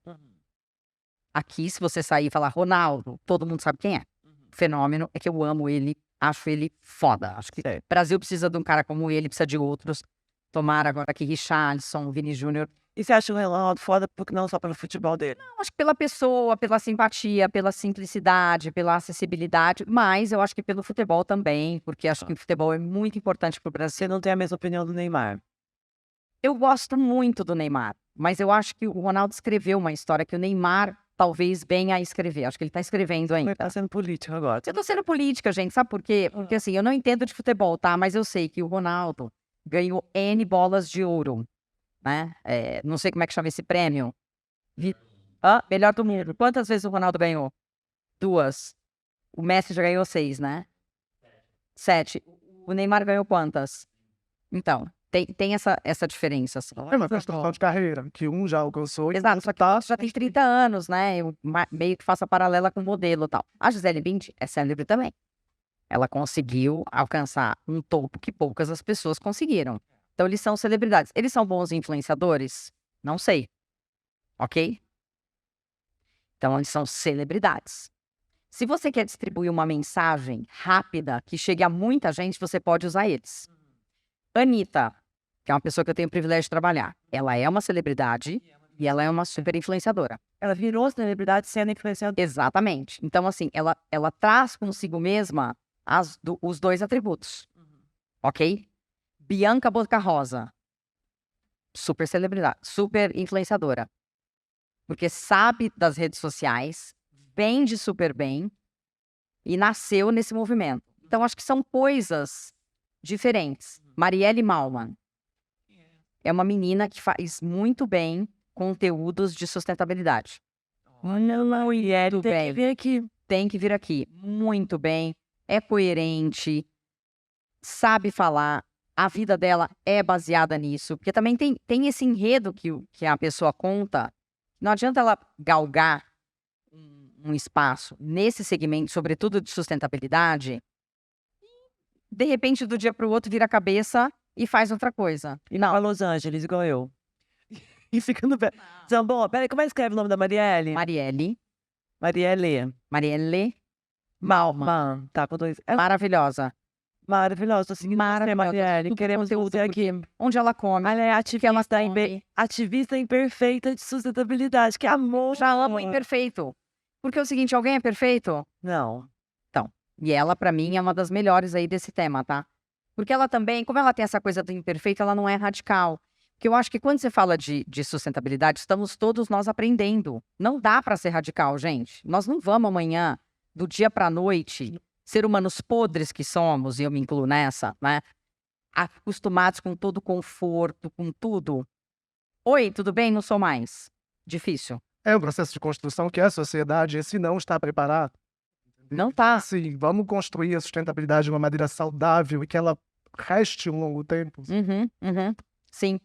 Aqui, se você sair e falar Ronaldo, todo mundo sabe quem é. O fenômeno é que eu amo ele, acho ele foda. Acho que o Brasil precisa de um cara como ele, precisa de outros. Tomara agora que Richarlison, Vini Júnior. E você acha o Ronaldo foda porque não só pelo futebol dele? Não, acho que pela pessoa, pela simpatia, pela simplicidade, pela acessibilidade, mas eu acho que pelo futebol também, porque acho que o futebol é muito importante para o Brasil. Você não tem a mesma opinião do Neymar? Eu gosto muito do Neymar, mas eu acho que o Ronaldo escreveu uma história que o Neymar talvez venha a escrever. Acho que ele está escrevendo ainda. Ele tá sendo político agora. Eu tô sendo política, gente, sabe por quê? Porque assim, eu não entendo de futebol, tá? Mas eu sei que o Ronaldo ganhou N bolas de ouro, né? Não sei como é que chama esse prêmio. Melhor do mundo. Quantas vezes o Ronaldo ganhou? 2. O Messi já ganhou 6, né? 7. O Neymar ganhou quantas? Então, tem essa diferença, assim. É uma questão de carreira, que um já alcançou e Exato, o só outro que já tem 30 anos, né? Eu meio que faço a paralela com o modelo e tal. A Gisele Bündchen é célebre também. Ela conseguiu alcançar um topo que poucas as pessoas conseguiram. Então, eles são celebridades. Eles são bons influenciadores? Não sei. Ok? Então, eles são celebridades. Se você quer distribuir uma mensagem rápida que chegue a muita gente, você pode usar eles. Anitta, que é uma pessoa que eu tenho o privilégio de trabalhar, ela é uma celebridade e ela é uma super influenciadora. Ela virou celebridade sendo influenciadora. Exatamente. Então, assim, ela traz consigo mesma os dois atributos. Ok? Bianca Bocarosa, super celebridade, super influenciadora. Porque sabe das redes sociais, vende super bem e nasceu nesse movimento. Então, acho que são coisas diferentes. Marielle Malman é uma menina que faz muito bem conteúdos de sustentabilidade. Olha lá, o Ieri tem que vir aqui. Tem que vir aqui. Muito bem. É coerente. Sabe falar. A vida dela é baseada nisso. Porque também tem esse enredo que a pessoa conta. Não adianta ela galgar um espaço nesse segmento, sobretudo de sustentabilidade, de repente, do dia para o outro, vira a cabeça e faz outra coisa. E não, a Los Angeles, igual eu. E fica no pé. Zambon, peraí, como é que escreve o nome da Marielle? Marielle. Marielle Malman. Tá, com dois. É Maravilhosa. maravilhosa. Tô seguindo você, Maravilhosa. Marielle. Super Queremos conteúdo, você aqui. Onde ela come. Ela é que ela come. ativista imperfeita de sustentabilidade. Que amor. Já amo imperfeito. Porque é o seguinte, alguém é perfeito? Não. E ela, pra mim, é uma das melhores aí desse tema, tá? Porque ela também, como ela tem essa coisa do imperfeito, ela não é radical. Porque eu acho que quando você fala de sustentabilidade, estamos todos nós aprendendo. Não dá pra ser radical, gente. Nós não vamos amanhã, do dia pra noite, ser humanos podres que somos, e eu me incluo nessa, né? Acostumados com todo o conforto, com tudo. Oi, tudo bem? Não sou mais. Difícil. É um processo de construção que a sociedade, esse não está preparado. Não tá. Sim, vamos construir a sustentabilidade de uma maneira saudável e que ela reste um longo tempo. Sim.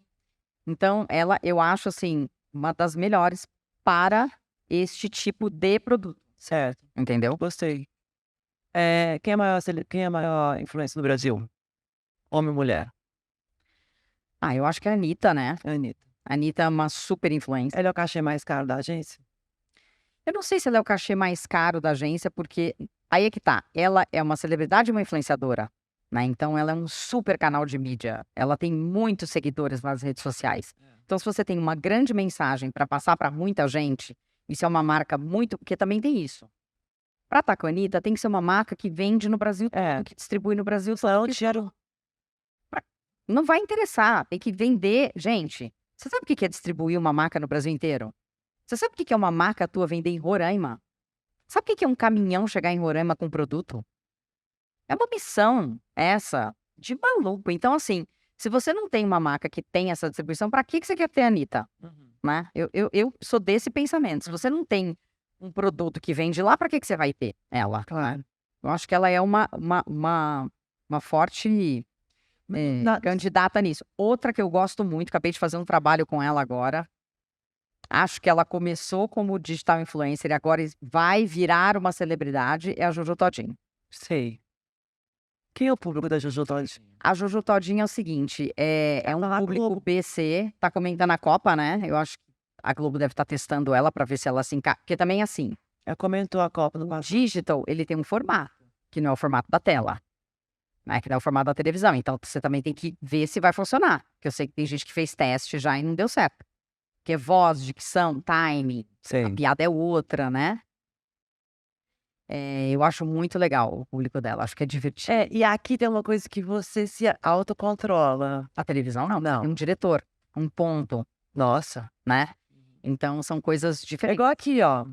Então, ela, eu acho, assim, uma das melhores para este tipo de produto. Certo. Entendeu? Gostei. Quem é a maior influência no Brasil? Homem ou mulher? Eu acho que é a Anitta, né? A Anitta. A Anitta é uma super influência. Ela é o cachê mais caro da agência? Eu não sei se ela é o cachê mais caro da agência, porque aí é que tá. Ela é uma celebridade e uma influenciadora, né? Então ela é um super canal de mídia. Ela tem muitos seguidores nas redes sociais. Então, se você tem uma grande mensagem para passar para muita gente, isso é uma marca muito. Porque também tem isso. Pra estar com a Anitta, tem que ser uma marca que vende no Brasil todo, que distribui no Brasil todo. Não, dinheiro. Não vai interessar, tem que vender. Gente, você sabe o que é distribuir uma marca no Brasil inteiro? Você sabe o que é uma marca tua vender em Roraima? Sabe o que é um caminhão chegar em Roraima com produto? É uma missão essa de maluco. Então, assim, se você não tem uma marca que tem essa distribuição, pra que você quer ter a Anitta? Né? Eu sou desse pensamento. Se você não tem um produto que vende lá, pra que você vai ter ela? Claro. Eu acho que ela é uma forte candidata nisso. Outra que eu gosto muito, acabei de fazer um trabalho com ela agora. Acho que ela começou como digital influencer e agora vai virar uma celebridade, é a Jojo Todinho. Sei. Quem é o público da Jojo Todinho? A Jojo Todinho é o seguinte, é um na público Globo. BC, tá comentando a Copa, né? Eu acho que a Globo deve estar testando ela pra ver se ela se encaixa. Porque também, assim, Ela comentou a Copa no o passado. digital, ele tem um formato, que não é o formato da tela, né? Que não é o formato da televisão. Então, você também tem que ver se vai funcionar. Porque eu sei que tem gente que fez teste já e não deu certo. Porque é voz, dicção, timing, a Sei. piada é outra, né? Eu acho muito legal o público dela, acho que é divertido. E aqui tem uma coisa que você se autocontrola. A televisão não, Não. tem um diretor, um ponto, Nossa. né? Então são coisas É diferentes. igual aqui, ó.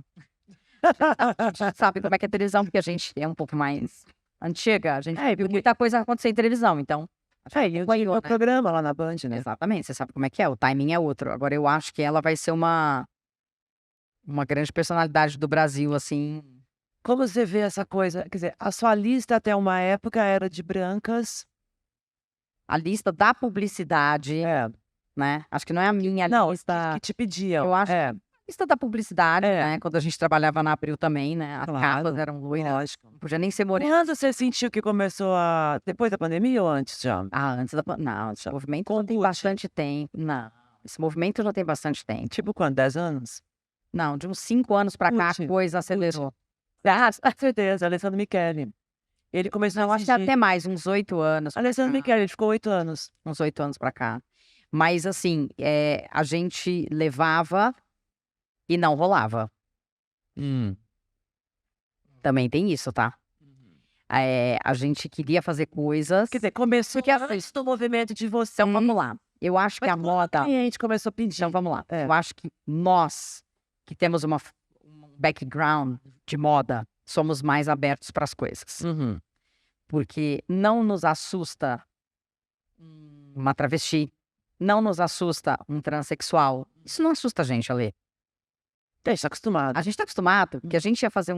A gente sabe como é que é a televisão, porque a gente é um pouco mais antiga, a gente viu porque- muita coisa acontecer em televisão, então. E eu tinha né? um programa lá na Band, né? Exatamente, você sabe como é que é, o timing é outro. Agora eu acho que ela vai ser uma grande personalidade do Brasil, assim. Como você vê essa coisa? Quer dizer, a sua lista até uma época era de brancas. A lista da publicidade, né? Acho que não é a minha Não, lista. que te pediam. Eu acho A lista da publicidade, É. né? Quando a gente trabalhava na Abril também, né? As Claro, capas eram loiras. lógico. Não podia nem ser morena. Quando você sentiu que começou a... Depois da pandemia ou antes já? Antes da Não, esse movimento já tem Computi. bastante tempo. Não, esse movimento já tem bastante tempo. Tipo quanto? 10 anos? Não, de uns 5 anos pra cá, a Puti, coisa acelerou. Com certeza, Alessandro Michele. Ele começou Não, a acho que exigir... até mais, uns 8 anos. Alessandro Michele, ele ficou 8 anos. Uns 8 anos pra cá. Mas, assim, a gente levava e não rolava. Também tem isso, tá? A gente queria fazer coisas. Quer dizer, começou Porque antes do movimento de você. Então, vamos lá. Eu acho que a moda. O cliente começou a pedir. Então, vamos lá. É. Eu acho que nós, que temos um background de moda, somos mais abertos para as coisas. Uhum. Porque não nos assusta uma travesti, não nos assusta um transexual. Isso não assusta a gente, Alê. A gente tá acostumado. A gente tá acostumado, que a gente ia fazer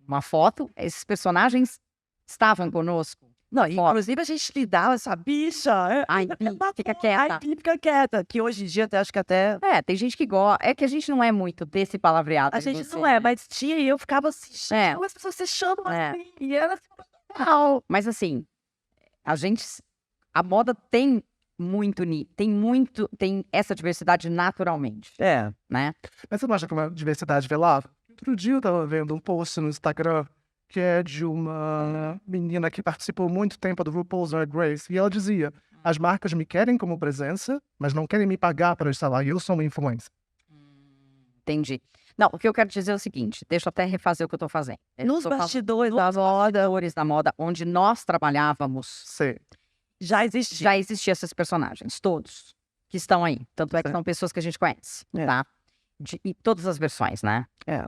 uma foto, esses personagens estavam conosco. Não, Foda. inclusive a gente lidava essa bicha. Ai, fica quieta. Ai, fica quieta. Que hoje em dia até acho que até. Tem gente que gosta. É que a gente não é muito desse palavreado. A gente não é, mas tinha e eu ficava assim, É. como as pessoas se chamam É. assim? E era assim, não. Mas assim, a moda tem tem essa diversidade naturalmente, É. né? Mas você não acha que é uma diversidade velada? Outro dia eu tava vendo um post no Instagram que é de uma menina que participou muito tempo do RuPaul's Drag Race. E ela dizia, as marcas me querem como presença, mas não querem me pagar para estar lá. E eu sou uma influencer. Entendi. Não, o que eu quero dizer é o seguinte, deixa eu até refazer o que eu tô fazendo. Nos Tô falando bastidores nos da moda bastidores da moda, onde nós trabalhávamos, Sei. já existia. já existiam esses personagens, todos, que estão aí. Tanto é que Certo. são pessoas que a gente conhece, É. tá? Em todas as versões, né? É.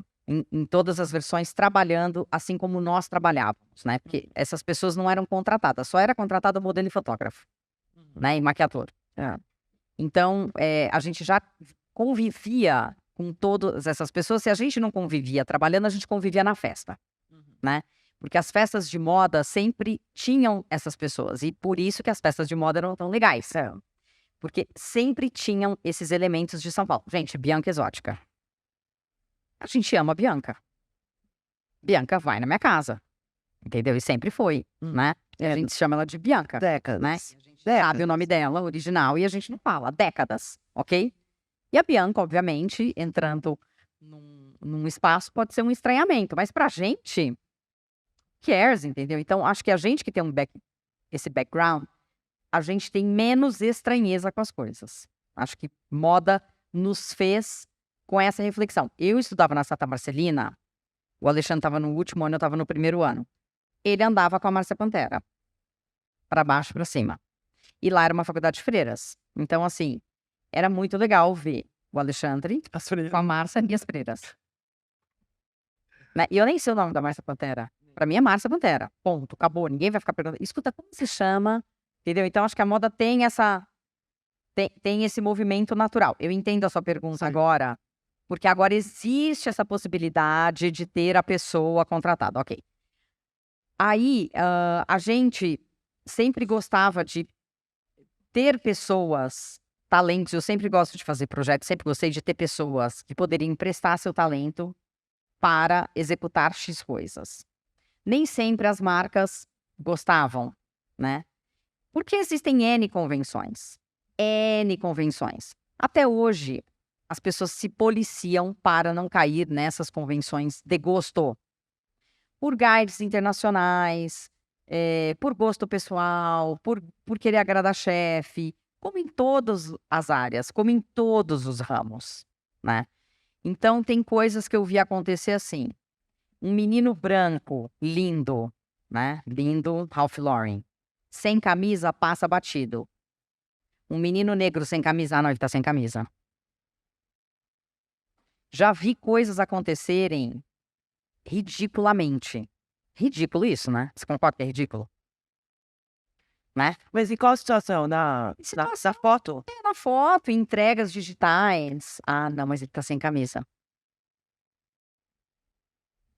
Em todas as versões, trabalhando assim como nós trabalhávamos, né? Porque essas pessoas não eram contratadas, só era contratado modelo e fotógrafo, né? E maquiador. É. Então, a gente já convivia com todas essas pessoas. Se a gente não convivia trabalhando, a gente convivia na festa, né? Porque as festas de moda sempre tinham essas pessoas. E por isso que as festas de moda eram tão legais. Porque sempre tinham esses elementos de São Paulo. Gente, Bianca Exótica. A gente ama a Bianca. Bianca vai na minha casa. Entendeu? E sempre foi, né? É. A gente chama ela de Bianca, Décadas. né? Sabe o nome dela, original, e a gente não fala. Décadas, ok? E a Bianca, obviamente, entrando num espaço, pode ser um estranhamento. Mas pra gente, cares, entendeu? Então, acho que a gente que tem esse background, a gente tem menos estranheza com as coisas. Acho que moda nos fez com essa reflexão. Eu estudava na Santa Marcelina, o Alexandre estava no último ano, eu estava no primeiro ano. Ele andava com a Márcia Pantera, para baixo e para cima. E lá era uma faculdade de freiras. Então, assim, era muito legal ver o Alexandre As freiras. com a Márcia e as freiras. Né? E eu nem sei o nome da Márcia Pantera. Pra mim é Márcia Pantera. Ponto. Acabou. Ninguém vai ficar perguntando. Escuta, como se chama? Entendeu? Então, acho que a moda tem tem esse movimento natural. Eu entendo a sua pergunta agora, porque agora existe essa possibilidade de ter a pessoa contratada. Ok. Aí, a gente sempre gostava de ter pessoas, talentos. Eu sempre gosto de fazer projetos, sempre gostei de ter pessoas que poderiam emprestar seu talento para executar X coisas. Nem sempre as marcas gostavam, né? Porque existem N convenções. N convenções. Até hoje, as pessoas se policiam para não cair nessas convenções de gosto. Por guides internacionais, por gosto pessoal, por querer agradar chefe, como em todas as áreas, como em todos os ramos, né? Então, tem coisas que eu vi acontecer assim. Um menino branco, lindo, né? Lindo, Ralph Lauren. Sem camisa, passa batido. Um menino negro sem camisa, não, ele tá sem camisa. Já vi coisas acontecerem ridiculamente. Ridículo isso, né? Você concorda que é ridículo? Né? Mas em qual situação? Na foto? Na foto, entregas digitais. Ah, não, mas ele tá sem camisa.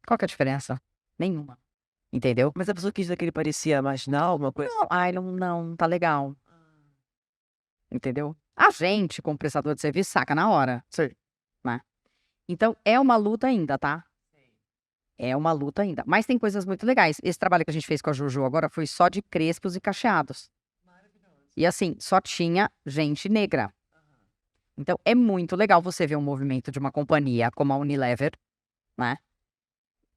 Qual que é a diferença? Nenhuma. Entendeu? Mas a pessoa quis dizer que ele parecia marginal, alguma coisa? Não, ai, não tá legal. Entendeu? A gente, como prestador de serviço, saca na hora. Sei. Né? Então, é uma luta ainda, tá? É uma luta ainda. Mas tem coisas muito legais. Esse trabalho que a gente fez com a Juju agora foi só de crespos e cacheados. E assim, só tinha gente negra. Então, é muito legal você ver um movimento de uma companhia como a Unilever, né?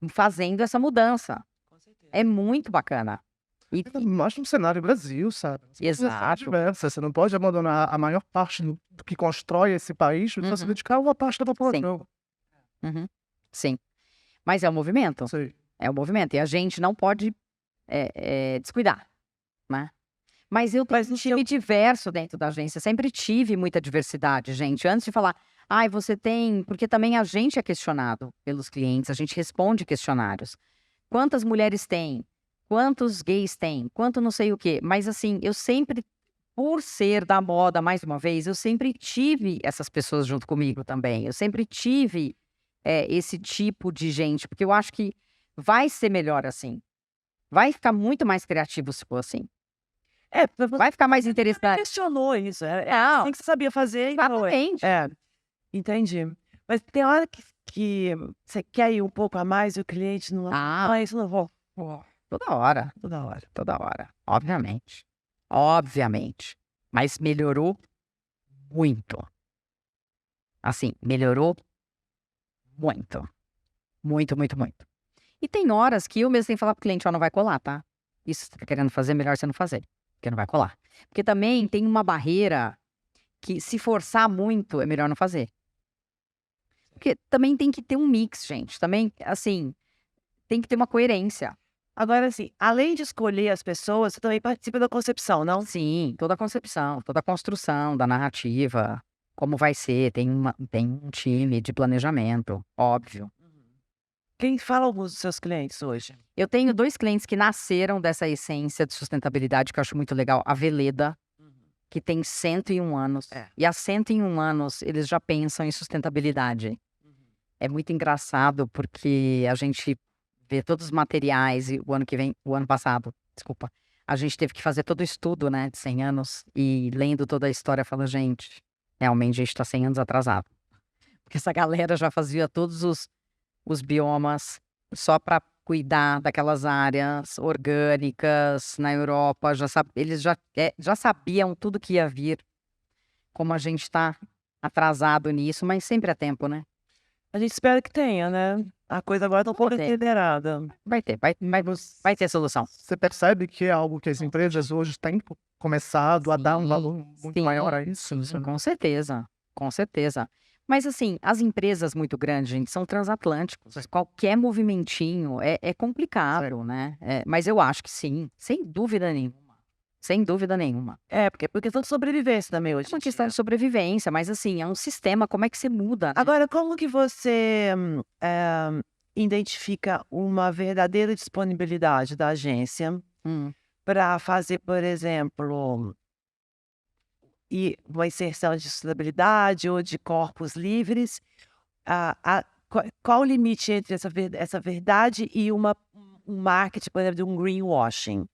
Fazendo essa mudança. É muito bacana. E, Mostra um cenário Brasil, sabe? Exato. Diversa. Você não pode abandonar a maior parte do que constrói esse país para se dedicar a uma parte da população. Uhum. Sim. Mas é um movimento. Sei. É um movimento. E a gente não pode descuidar, né? Mas eu tenho um time diverso dentro da agência. Sempre tive muita diversidade, gente. Antes de falar, ai, você tem... Porque também a gente é questionado pelos clientes. A gente responde questionários. Quantas mulheres tem? Quantos gays tem? Quanto não sei o quê. Mas assim, eu sempre... Por ser da moda, mais uma vez, eu sempre tive essas pessoas junto comigo também. Eu sempre tive esse tipo de gente. Porque eu acho que vai ser melhor assim. Vai ficar muito mais criativo se for assim. Você Vai ficar mais interessante. questionou isso. Não, Assim que você sabia fazer e foi. exatamente. Entendi. Mas tem hora que você quer ir um pouco a mais e o cliente não... isso não vou. Toda hora. Toda hora. Toda hora. Obviamente. Obviamente. Mas melhorou muito. Assim, melhorou muito. Muito, muito, muito. E tem horas que eu mesmo tenho que falar pro cliente, ó, não vai colar, tá? Isso que você tá querendo fazer, melhor você não fazer. Porque não vai colar. Porque também tem uma barreira que, se forçar muito, é melhor não fazer. Porque também tem que ter um mix, gente. Também, assim, tem que ter uma coerência. Agora, assim, além de escolher as pessoas, você também participa da concepção, não? Sim, toda a concepção, toda a construção da narrativa, como vai ser, tem um time de planejamento, óbvio. Quem fala alguns dos seus clientes hoje? Eu tenho 2 clientes que nasceram dessa essência de sustentabilidade, que eu acho muito legal. A Veleda, que tem 101 anos. E há 101 anos, eles já pensam em sustentabilidade. É muito engraçado, porque a gente vê todos os materiais, e o ano passado, desculpa, a gente teve que fazer todo o estudo, né, de 100 anos, e lendo toda a história, fala, gente, realmente a gente está 100 anos atrasado. Porque essa galera já fazia todos os biomas só para cuidar daquelas áreas orgânicas na Europa, eles já sabiam tudo que ia vir, como a gente está atrasado nisso, mas sempre é tempo, né? A gente espera que tenha, né? A coisa agora tá um pouco ter. acelerada. Vai ter solução. Você percebe que é algo que as empresas hoje têm começado a dar um valor muito Sim, maior a isso? sim, com certeza, com certeza. Mas assim, as empresas muito grandes, gente, são transatlânticos. Qualquer movimentinho é complicado, né? Mas eu acho que sim, sem dúvida nenhuma. Sem dúvida nenhuma. Porque é por questão de sobrevivência também hoje. É uma questão de sobrevivência, mas assim, é um sistema, como é que você muda, né? Agora, como que você identifica uma verdadeira disponibilidade da agência para fazer, por exemplo, uma inserção de sustentabilidade ou de corpos livres? Qual o limite entre essa verdade e um marketing, por exemplo, de um greenwashing?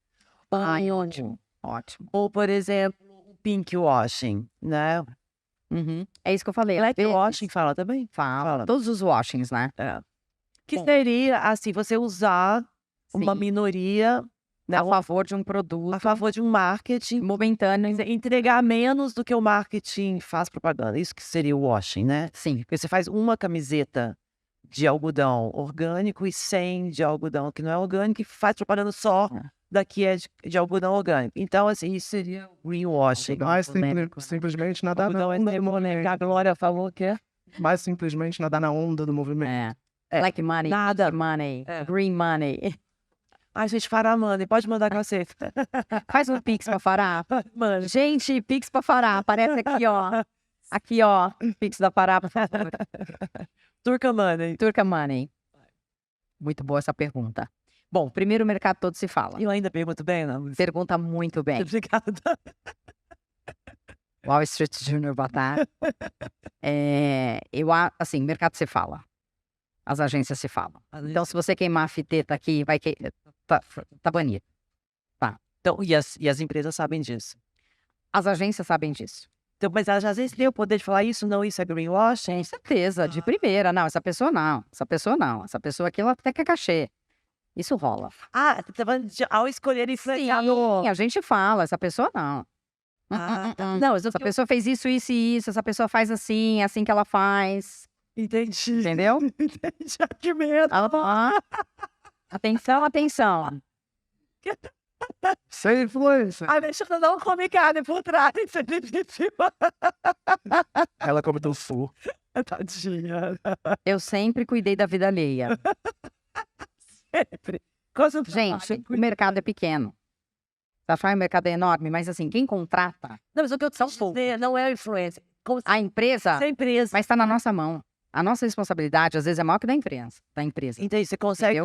Ai, ótimo. Ou, por exemplo, o pinkwashing, né? É isso que eu falei. Blackwashing fala também? Fala. Todos os washings, né? Que seria, assim, você usar uma Sim. minoria, né, A favor de um produto a favor de um marketing, momentâneo. entregar menos do que o marketing faz propaganda. Isso que seria o washing, né? Sim. Porque você faz uma camiseta de algodão orgânico e 100 de algodão que não é orgânico e faz propaganda só daqui de algodão orgânico. Então, assim, isso seria o greenwashing. Simplesmente nadar na Algodão onda é do movimento. a Glória falou que é. Mais simplesmente nadar na onda do movimento. Black money, Nada. pink money, green money. Ai, gente, Fará, manda. Pode mandar com você. Faz um Pix pra Fará. Mano. Gente, Pix pra Fará. Aparece aqui, ó. Aqui, ó. Pix da Fará, por favor. Turca Money. Turca Money. Muito boa essa pergunta. Bom, primeiro o mercado todo se fala. Eu ainda pergunto bem, não? Pergunta muito bem. Obrigada. Wall Street Journal, boa tarde. Assim, mercado se fala. As agências se falam. Então, se você queimar a fiteta aqui, tá banido. Tá. Então, e as empresas sabem disso. As agências sabem disso. Então, mas às vezes tem o poder de falar isso, não, isso é greenwashing. Com certeza, de primeira. Não, essa pessoa não. Essa pessoa não. Essa pessoa aqui, ela até quer cachê. Isso rola. Tá falando ao escolher influenciador. Sim, a gente fala. Essa pessoa não. Não, Essa pessoa fez isso, isso e isso. Essa pessoa faz assim, é assim que ela faz. Entendi. Entendeu? Entendi. Que medo. Atenção, atenção. Sem influência. Ai, deixa eu dar um comunicado por trás. Ela come do sul. Tadinha. Eu sempre cuidei da vida alheia. Sempre. Gente, o mercado é pequeno. Você acha que o mercado é enorme, mas assim, quem contrata? Não, mas o que eu tô dizer não é a influência. A empresa, A empresa. mas está na nossa mão. A nossa responsabilidade, às vezes, é maior que da empresa. Entendi, você consegue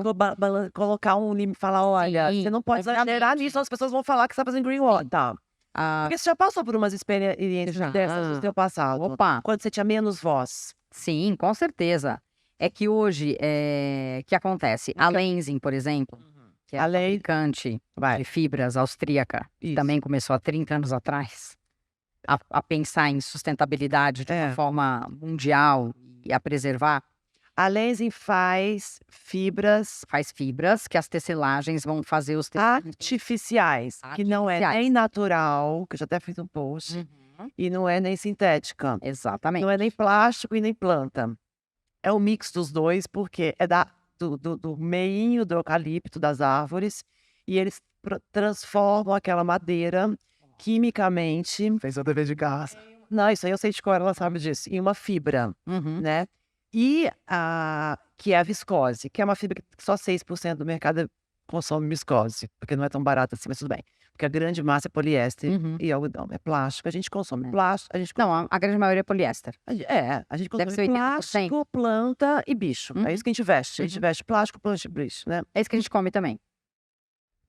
colocar um limite, falar, olha, Sim, você não pode exagerar nisso, as pessoas vão falar que você está fazendo greenwashing. Tá. Porque você já passou por umas experiências dessas no seu passado. Opa, Quando você tinha menos voz. sim, com certeza. É que hoje, o que acontece? A Lenzing, por exemplo, que é A lei- fabricante Vai. de fibras austríaca, que Isso. também começou há 30 anos atrás a pensar em sustentabilidade de uma É. forma mundial e a preservar, A Lenzing faz fibras faz fibras que as tecelagens vão fazer os tecidos. artificiais, que não é Artificiais. nem natural, que eu já até fiz um post, Uhum. e não é nem sintética. Exatamente. Não é nem plástico e nem planta. É o mix dos dois, porque é do meinho do eucalipto, das árvores, e eles transformam aquela madeira quimicamente. Fez o dever de casa. Não, isso aí eu sei de cor, ela sabe disso. Em uma fibra, Uhum. né? E que é a viscose, que é uma fibra que só 6% do mercado consome viscose, porque não é tão barata assim, mas tudo bem. Porque a grande massa é poliéster Uhum. e algodão, é plástico. A gente consome É. plástico, a gente Não, a grande maioria é poliéster. a gente Deve consome ser 80%. plástico, planta e bicho. Uhum. É isso que a gente veste. A gente Uhum. veste plástico, planta e bicho, né? É isso que a gente come também.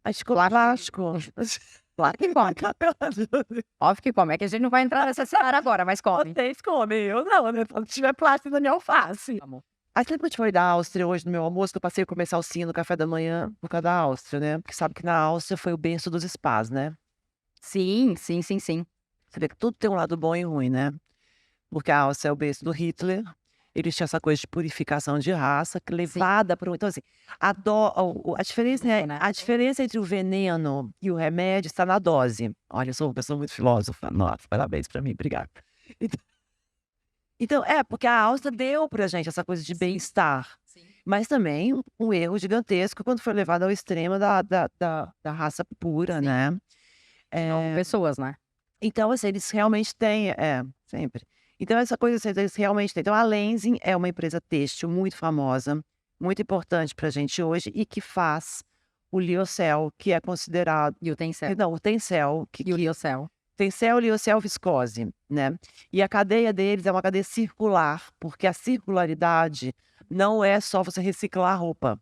A gente come plástico. Claro que come. Óbvio que come. É que a gente não vai entrar nessa seara agora, mas come. Vocês comem, eu não, né? Se tiver plástico na minha alface. Amor. Aí sempre que a gente foi da Áustria hoje no meu almoço, que eu passei a comer salsinha no café da manhã por causa da Áustria, né? Porque sabe que na Áustria foi o berço dos spas, né? Sim, sim, sim, sim. Você vê que tudo tem um lado bom e ruim, né? Porque a Áustria é o berço do Hitler. Eles tinham essa coisa de purificação de raça, que levada para Então, assim, a diferença a diferença entre o veneno e o remédio está na dose. Olha, eu sou uma pessoa muito filósofa. Nossa, parabéns para mim, obrigada. Então, porque a Áustria deu pra gente essa coisa de bem-estar. Mas também um erro gigantesco quando foi levado ao extremo da raça pura, Sim. né? São pessoas, né? Então, assim, eles realmente têm, sempre. Então, essa coisa, assim, eles realmente têm. Então, a Lenzing é uma empresa têxtil muito famosa, muito importante pra gente hoje e que faz o Lyocell, que é considerado... E o Tencel. Não, o Tencel, E o Lyocell. Tencel, Lyocell, viscose, né? E a cadeia deles é uma cadeia circular, porque a circularidade não é só você reciclar roupa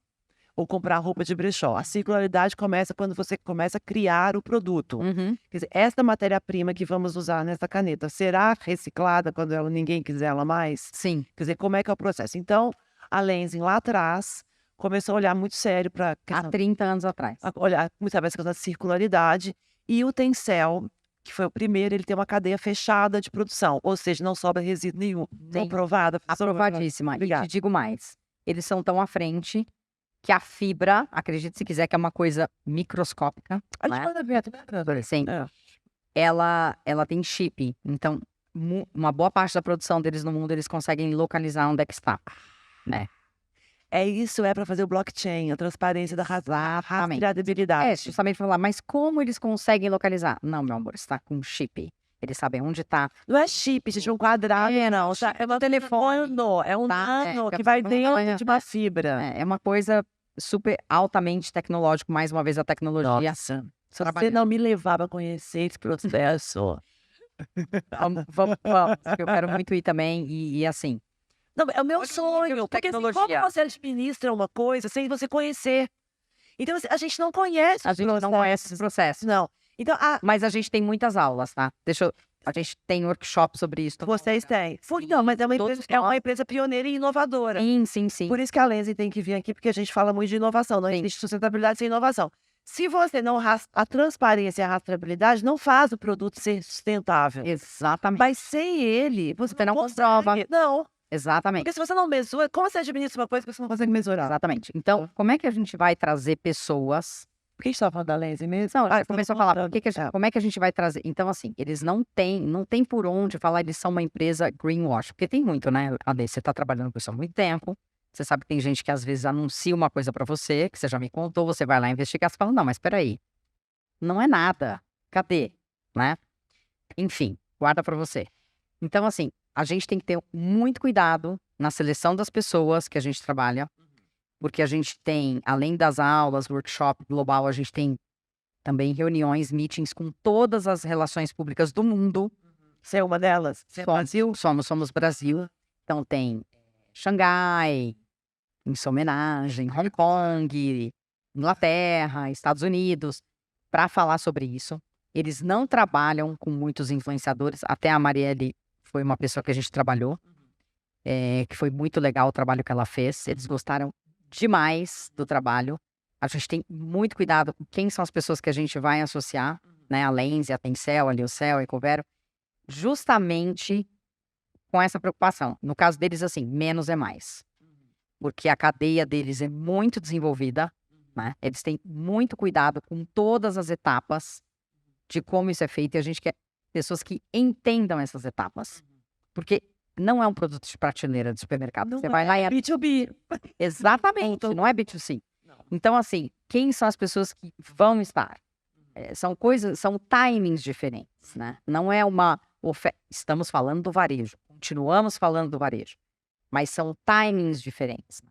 ou comprar roupa de brechó. A circularidade começa quando você começa a criar o produto. Uhum. Quer dizer, esta matéria-prima que vamos usar nessa caneta será reciclada quando ninguém quiser ela mais? Sim. Quer dizer, como é que é o processo? Então, a Lenzing lá atrás começou a olhar muito sério para Há 30 anos atrás. olhar muito sério essa questão da circularidade. E o Tencel, que foi o primeiro, ele tem uma cadeia fechada de produção, ou seja, não sobra resíduo nenhum. Nem- Aprovada? Aprovadíssima. E Obrigada. te digo mais. Eles são tão à frente que a fibra, acredite se quiser, que é uma coisa microscópica, A gente né? manda ver, né? Sim. É. Ela tem chip. Então, uma boa parte da produção deles no mundo, eles conseguem localizar onde é que está. Né? Isso para fazer o blockchain, a transparência da Exatamente. rastreabilidade. Justamente falar, mas como eles conseguem localizar? Não, meu amor, está com chip. Eles sabem onde está. Não é chip, gente, é um quadrado. Não, Tá? É um telefone. é um Tá? nano É, que vai é, dentro de uma fibra. É uma coisa super altamente tecnológica, mais uma vez a tecnologia. Nossa, se você trabalhando. não me levar para conhecer esse processo. Vamos, que eu quero muito ir também. E assim, Não, é o meu Olha o sonho. nível de Porque assim, tecnologia. como você administra uma coisa sem você conhecer? Então, assim, a gente não conhece a os gente não processos. conhece esse processo. Não. Então, Mas a gente tem muitas aulas, tá? A gente tem workshop sobre isso. vocês têm. Não, mas é uma Todos empresa, pioneira e inovadora. Sim, sim, sim. Por isso que a Lenzing tem que vir aqui, porque a gente fala muito de inovação. Não Sim. existe sustentabilidade sem inovação. Se você não a transparência e a rastreabilidade não faz o produto ser sustentável. Exatamente. Mas sem ele, você Você não consegue. comprova. Não. Exatamente. Porque se você não mesura, como você administra uma coisa que você não consegue mesurar? Exatamente. Então, como é que a gente vai trazer pessoas? Por que a gente estava falando da Lenzing mesmo? Não, a gente Ah, começou a falar, como é que a gente vai trazer? Então, assim, eles não tem por onde falar, eles são uma empresa greenwash. Porque tem muito, né, Ade? Você está trabalhando com isso há muito tempo. Você sabe que tem gente que às vezes anuncia uma coisa para você, que você já me contou, você vai lá investigar, você fala, não, mas peraí, não é nada. Cadê? Né? Enfim, guarda para você. Então, assim, a gente tem que ter muito cuidado na seleção das pessoas que a gente trabalha, porque a gente tem, além das aulas, workshop global, a gente tem também reuniões, meetings com todas as relações públicas do mundo. Você é uma delas? Você é Brasil? Somos Brasil. Então tem Xangai, em sua homenagem, Hong Kong, Inglaterra, Estados Unidos, para falar sobre isso. Eles não trabalham com muitos influenciadores, até a Marielle foi uma pessoa que a gente trabalhou, que foi muito legal o trabalho que ela fez. Eles gostaram demais do trabalho, A gente tem muito cuidado com quem são as pessoas que a gente vai associar, né? A Lenze, a Tencel, a Liocel, a Ecovero, justamente com essa preocupação. No caso deles, assim, menos é mais. Porque a cadeia deles é muito desenvolvida, né? Eles têm muito cuidado com todas as etapas de como isso é feito. E a gente quer pessoas que entendam essas etapas. Porque não é um produto de prateleira de supermercado. Você vai lá e... B2B. Exatamente, não é B2C. Então, assim, quem são as pessoas que vão estar? São timings diferentes, né? Não é uma oferta. Estamos falando do varejo, continuamos falando do varejo, mas são timings diferentes, né?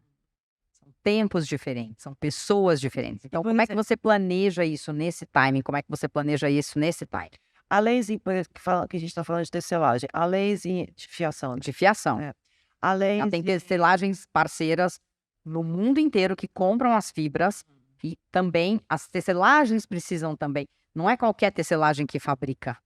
São tempos diferentes, são pessoas diferentes. Então, como é que você planeja isso nesse timing? Como é que você planeja isso nesse timing? A Lenze, que a gente está falando de tecelagem, a Lenze de fiação. De fiação. A Lenze... Ela tem tecelagens parceiras no mundo inteiro que compram as fibras e também as tecelagens precisam também. Não é qualquer tecelagem que fabrica.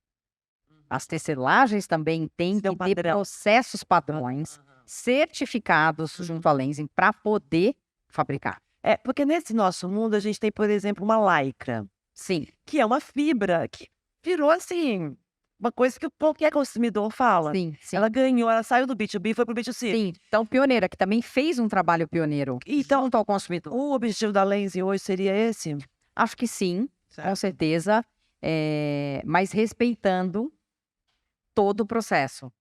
As tecelagens também têm que ter processos padrões certificados junto à Lenzing para poder fabricar. Porque nesse nosso mundo a gente tem, por exemplo, uma lycra. Sim. Que é uma fibra que virou assim... Uma coisa que qualquer consumidor fala. Sim, sim. Ela ganhou, ela saiu do B2B e foi pro B2C. Sim, então pioneira, que também fez um trabalho pioneiro junto ao consumidor. O objetivo da Lenze hoje seria esse? Acho que sim, certo. Com certeza, mas respeitando todo o processo.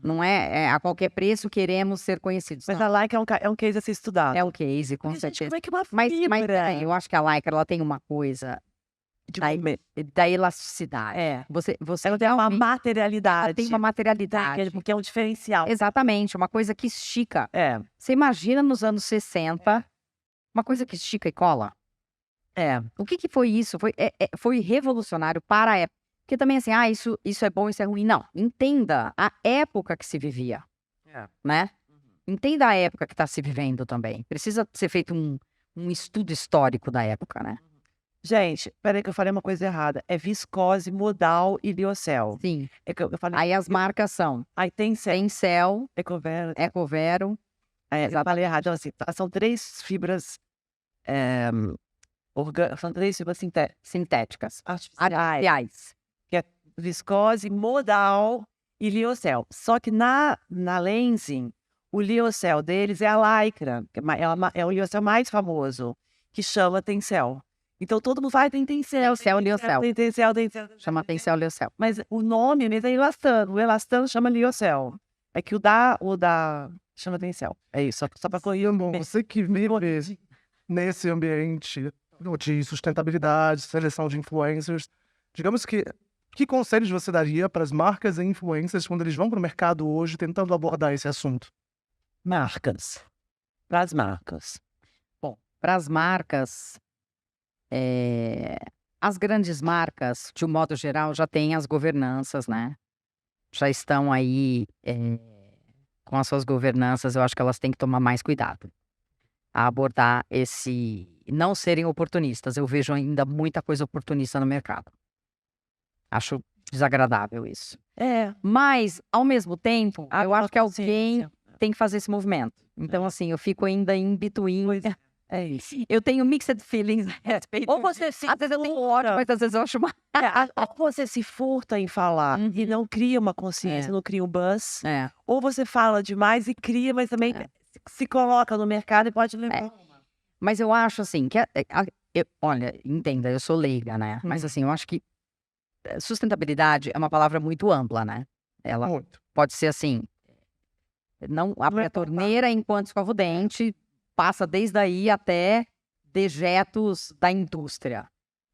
Não é a qualquer preço queremos ser conhecidos. Mas não. A Lycra é um case a ser estudado. É um case, com Mas, gente, certeza. como é que uma Mas fibra... eu acho que a Lycra ela tem uma coisa da elasticidade. Ela tem uma materialidade. Ela tem uma materialidade. Porque é um diferencial. Exatamente, uma coisa que estica. Você imagina nos anos 60, uma coisa que estica e cola? O que foi isso? Foi revolucionário para a época. Porque também assim, isso é bom, isso é ruim. Não, entenda a época que se vivia, né? Entenda a época que está se vivendo também. Precisa ser feito um estudo histórico da época, né? Gente, peraí que eu falei uma coisa errada. É viscose, modal e liocel. Sim. Eu falei... Aí as marcas são Aí Tencel, Tencel, Ecovero. Exatamente. Eu falei errado. Então, assim, são 3 fibras... São 3 fibras sintéticas. Artificiais. Que é viscose, modal e liocel. Só que na Lenzing, o liocel deles é a lycra. É o liocel mais famoso, que chama Tencel. Então todo mundo vai, tem Tencel. Tencel, liocel. Tem Tencel. Chama Tencel, liocel. Mas o nome mesmo é elastano. O elastano chama liocel. É que o da chama Tencel. É isso, só para correr. Bom, você que vive nesse ambiente de sustentabilidade, seleção de influencers, digamos que conselhos você daria para as marcas e influencers quando eles vão para o mercado hoje tentando abordar esse assunto? Marcas. Para as marcas. Bom, para as marcas, as grandes marcas, de um modo geral, já têm as governanças, né? Já estão aí com as suas governanças. Eu acho que elas têm que tomar mais cuidado a abordar não serem oportunistas. Eu vejo ainda muita coisa oportunista no mercado. Acho desagradável isso. Mas, ao mesmo tempo, eu acho que alguém tem que fazer esse movimento. Então, assim, eu fico ainda in between. É isso. Eu tenho mixed feelings a respeito. Ou você se Às vezes eu tenho ódio, mas às vezes eu acho uma... ou você se furta em falar e não cria uma consciência, não cria um buzz. Ou você fala demais e cria, mas também se coloca no mercado e pode levar. Mas eu acho assim, que olha, entenda, eu sou leiga, né? Mas assim, eu acho que sustentabilidade é uma palavra muito ampla, né? Ela pode ser assim, não abre a torneira enquanto escova o dente, passa desde aí até dejetos da indústria.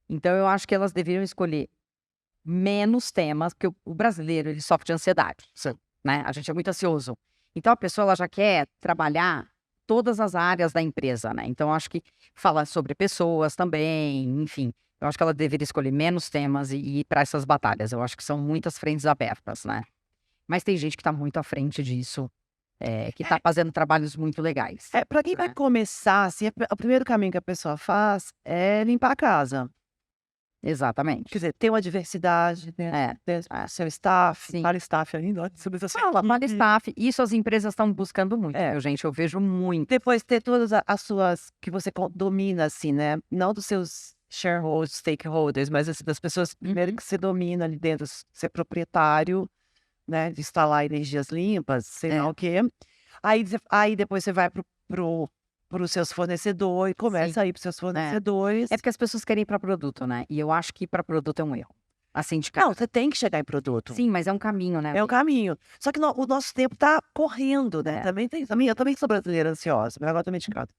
Então eu acho que elas deveriam escolher menos temas, porque o brasileiro ele sofre de ansiedade, né? A gente é muito ansioso. Então a pessoa ela já quer trabalhar todas as áreas da empresa, né? Então eu acho que falar sobre pessoas também, enfim, eu acho que ela deveria escolher menos temas e ir para essas batalhas. Eu acho que são muitas frentes abertas, né? Mas tem gente que está muito à frente disso, que está fazendo trabalhos muito legais. Para quem vai começar, assim, o primeiro caminho que a pessoa faz é limpar a casa. Exatamente. Quer dizer, ter uma diversidade dentro seu staff, Sim. para staff ainda, olha, sobre essa Fala, para staff. Isso as empresas estão buscando muito, É. viu, gente? Eu vejo muito. Depois ter todas as suas, que você domina, assim, né? Não dos seus shareholders, stakeholders, mas assim, das pessoas, primeiro que você domina ali dentro, ser proprietário, né? De instalar energias limpas, sei lá o quê. Aí depois você vai pros seus fornecedores, começa a ir pros seus fornecedores. É porque as pessoas querem ir para produto, né? E eu acho que para produto é um erro. Assim, de cara. Não, você tem que chegar em produto. Sim, mas é um caminho, né? É um caminho. Só que o nosso tempo tá correndo, né? Eu também sou brasileira ansiosa, mas agora tô medicada.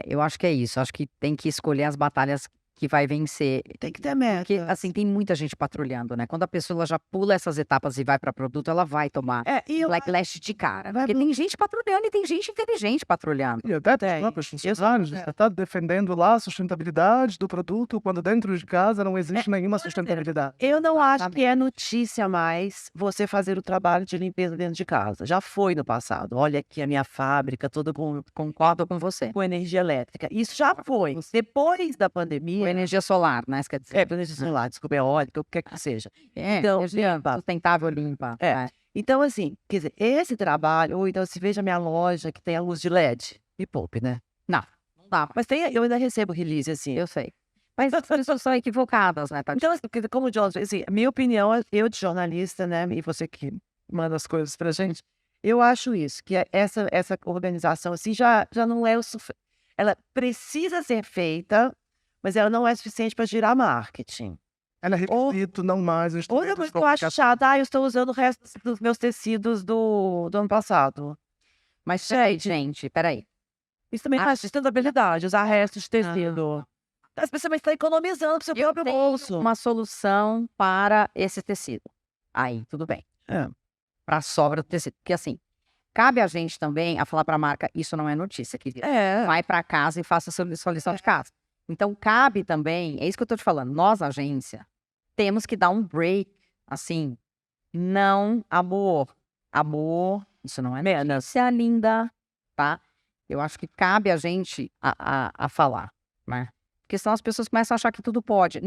Eu acho que é isso. Acho que tem que escolher as batalhas que vai vencer. Tem que ter meta. Porque, assim, tem muita gente patrulhando, né? Quando a pessoa ela já pula essas etapas e vai para produto, ela vai tomar E eu blacklash de cara. Porque tem gente patrulhando e tem gente inteligente patrulhando. E até Tem. os próprios funcionários, você está defendendo lá a sustentabilidade do produto, quando dentro de casa não existe nenhuma sustentabilidade. Eu não acho que é notícia mais você fazer o trabalho de limpeza dentro de casa. Já foi no passado. Olha aqui a minha fábrica, toda Concordo com você. com energia elétrica. Isso já foi. Depois da pandemia. Com energia solar, né? Isso quer dizer. Energia solar, desculpa, eólica, o que quer que seja. Então, energia limpa. sustentável, limpa. Então, assim, quer dizer, esse trabalho, ou então se veja minha loja que tem a luz de LED, me poupe, né? Não dá. Mas eu ainda recebo release, assim. Eu sei. Mas as pessoas são equivocadas, né, Tati? Então, como jornalista, assim, a minha opinião, eu de jornalista, né, e você que manda as coisas pra gente, eu acho isso, que essa organização, assim, já não é o suficiente. Ela precisa ser feita, mas ela não é suficiente para girar marketing. Ela é requisito, não mais um Outra instrumento coisa de que eu acho comunicação. chata, eu estou usando o resto dos meus tecidos do ano passado. Mas, gente, peraí. Isso também faz sustentabilidade, usar restos de tecido. As pessoas estão economizando pro seu próprio bolso. Uma solução para esse tecido. Aí, tudo bem. Para a sobra do tecido. Porque, assim, cabe a gente também a falar para a marca, isso não é notícia, querida. Vai para casa e faça a sua lição de casa. Então, cabe também, é isso que eu tô te falando, nós, agência, temos que dar um break, assim, não, amor, isso não é notícia, linda, tá? Eu acho que cabe a gente a falar, né? Porque senão as pessoas começam a achar que tudo pode.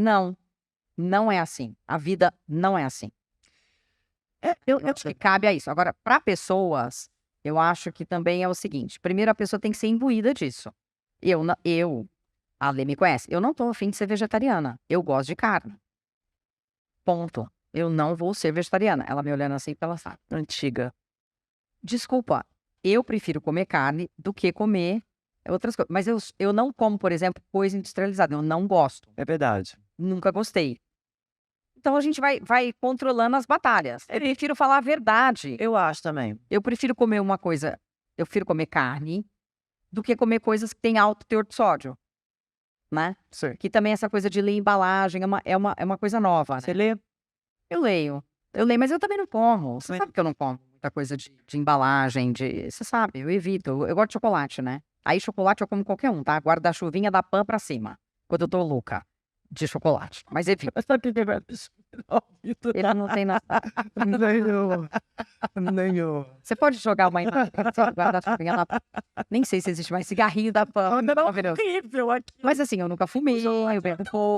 Não é assim. A vida não é assim. Eu acho que cabe a isso. Agora, para pessoas, eu acho que também é o seguinte, primeiro a pessoa tem que ser imbuída disso. A Lê me conhece, eu não tô afim de ser vegetariana, eu gosto de carne. Ponto. Eu não vou ser vegetariana. Ela me olhando assim, ela sabe. Antiga. Desculpa, eu prefiro comer carne do que comer outras coisas. Mas eu não como, por exemplo, coisa industrializada. Eu não gosto. É verdade. Nunca gostei. Então a gente vai controlando as batalhas. Eu prefiro falar a verdade. Eu acho também. Eu prefiro comer uma coisa. Eu prefiro comer carne do que comer coisas que têm alto teor de sódio. Né? Sim. Que também essa coisa de ler embalagem é uma coisa nova. Né? Você lê? Eu leio, mas eu também não como. Você sabe que eu não como muita coisa de embalagem, você sabe, eu evito. Eu gosto de chocolate, né? Aí chocolate eu como qualquer um, tá? Guarda-chuvinha da Pan pra cima, quando eu tô louca de chocolate. Mas enfim. Ele não tem nada. Nenhum. Você pode jogar uma guarda-chuvinha da Pan. Nem sei se existe mais cigarrinho da Pan. Não, horrível aqui. Mas assim, eu nunca fumei.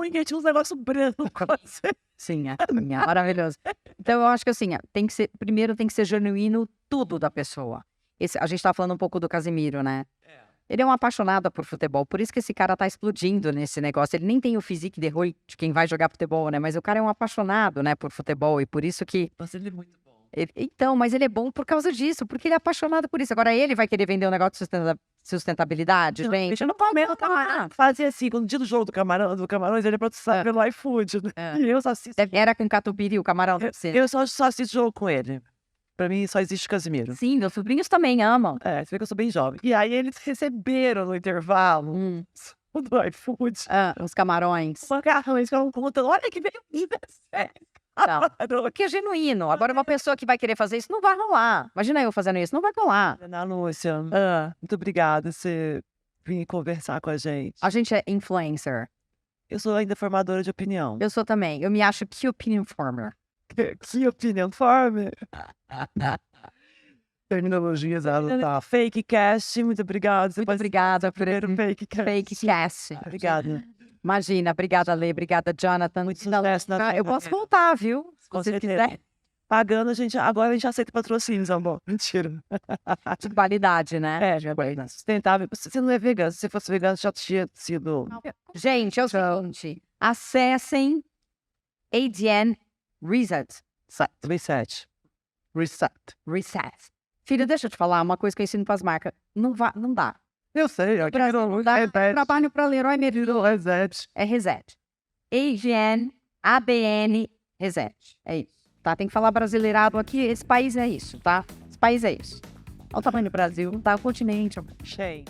Ninguém tinha uns negócios brancos. Sim, maravilhoso. Então eu acho que assim, primeiro tem que ser genuíno tudo da pessoa. A gente tava falando um pouco do Casimiro, né? Ele é um apaixonado por futebol, por isso que esse cara tá explodindo nesse negócio. Ele nem tem o physique de roi de quem vai jogar futebol, né? Mas o cara é um apaixonado, né, por futebol e por isso que... Nossa, ele é muito bom. Então, mas ele é bom por causa disso, porque ele é apaixonado por isso. Agora ele vai querer vender um negócio de sustentabilidade, gente? Eu não Palmeiras fazia assim, no dia do jogo do Camarões, ele é processado pelo iFood, né? E eu só assisto. Era com catupiry, o camarão. Eu só assisto jogo com ele. Pra mim, só existe Casimiro. Sim, meus sobrinhos também amam. Você vê que eu sou bem jovem. E aí, eles receberam no intervalo do iFood. Os camarões. Os macarrões, ficavam contando, olha que veio Porque é genuíno. Agora, uma pessoa que vai querer fazer isso, não vai rolar. Imagina eu fazendo isso, não vai rolar. Ana Lúcia, muito obrigada por você vir conversar com a gente. A gente é influencer. Eu sou ainda formadora de opinião. Eu sou também. Eu me acho key opinion former. Que opinion former? Terminologias, tá. Fake cast, muito obrigada. Muito obrigada por primeiro fake cast. Fake cast. Obrigada. Imagina, obrigada, Lê, obrigada, Jonathan. Muito sucesso na Eu tua posso carreira. voltar, viu? Se Com você certeza. quiser. Pagando, agora a gente aceita patrocínios, amor. Mentira. De qualidade, né? Sustentável. Você não é vegano. Se você fosse vegano, já tinha sido. Gente, é o seguinte. Acessem ADN Reset. Reset. Reset. Filha, deixa eu te falar uma coisa que eu ensino para as marcas. Não dá. Eu sei, aqui Brasil, dá trabalho para Leroy Merlin. reset. É reset. ABN, reset. É isso. Tá? Tem que falar brasileirado aqui. Esse país é isso, tá? Esse país é isso. Olha o tamanho do Brasil, tá? O continente. Cheio.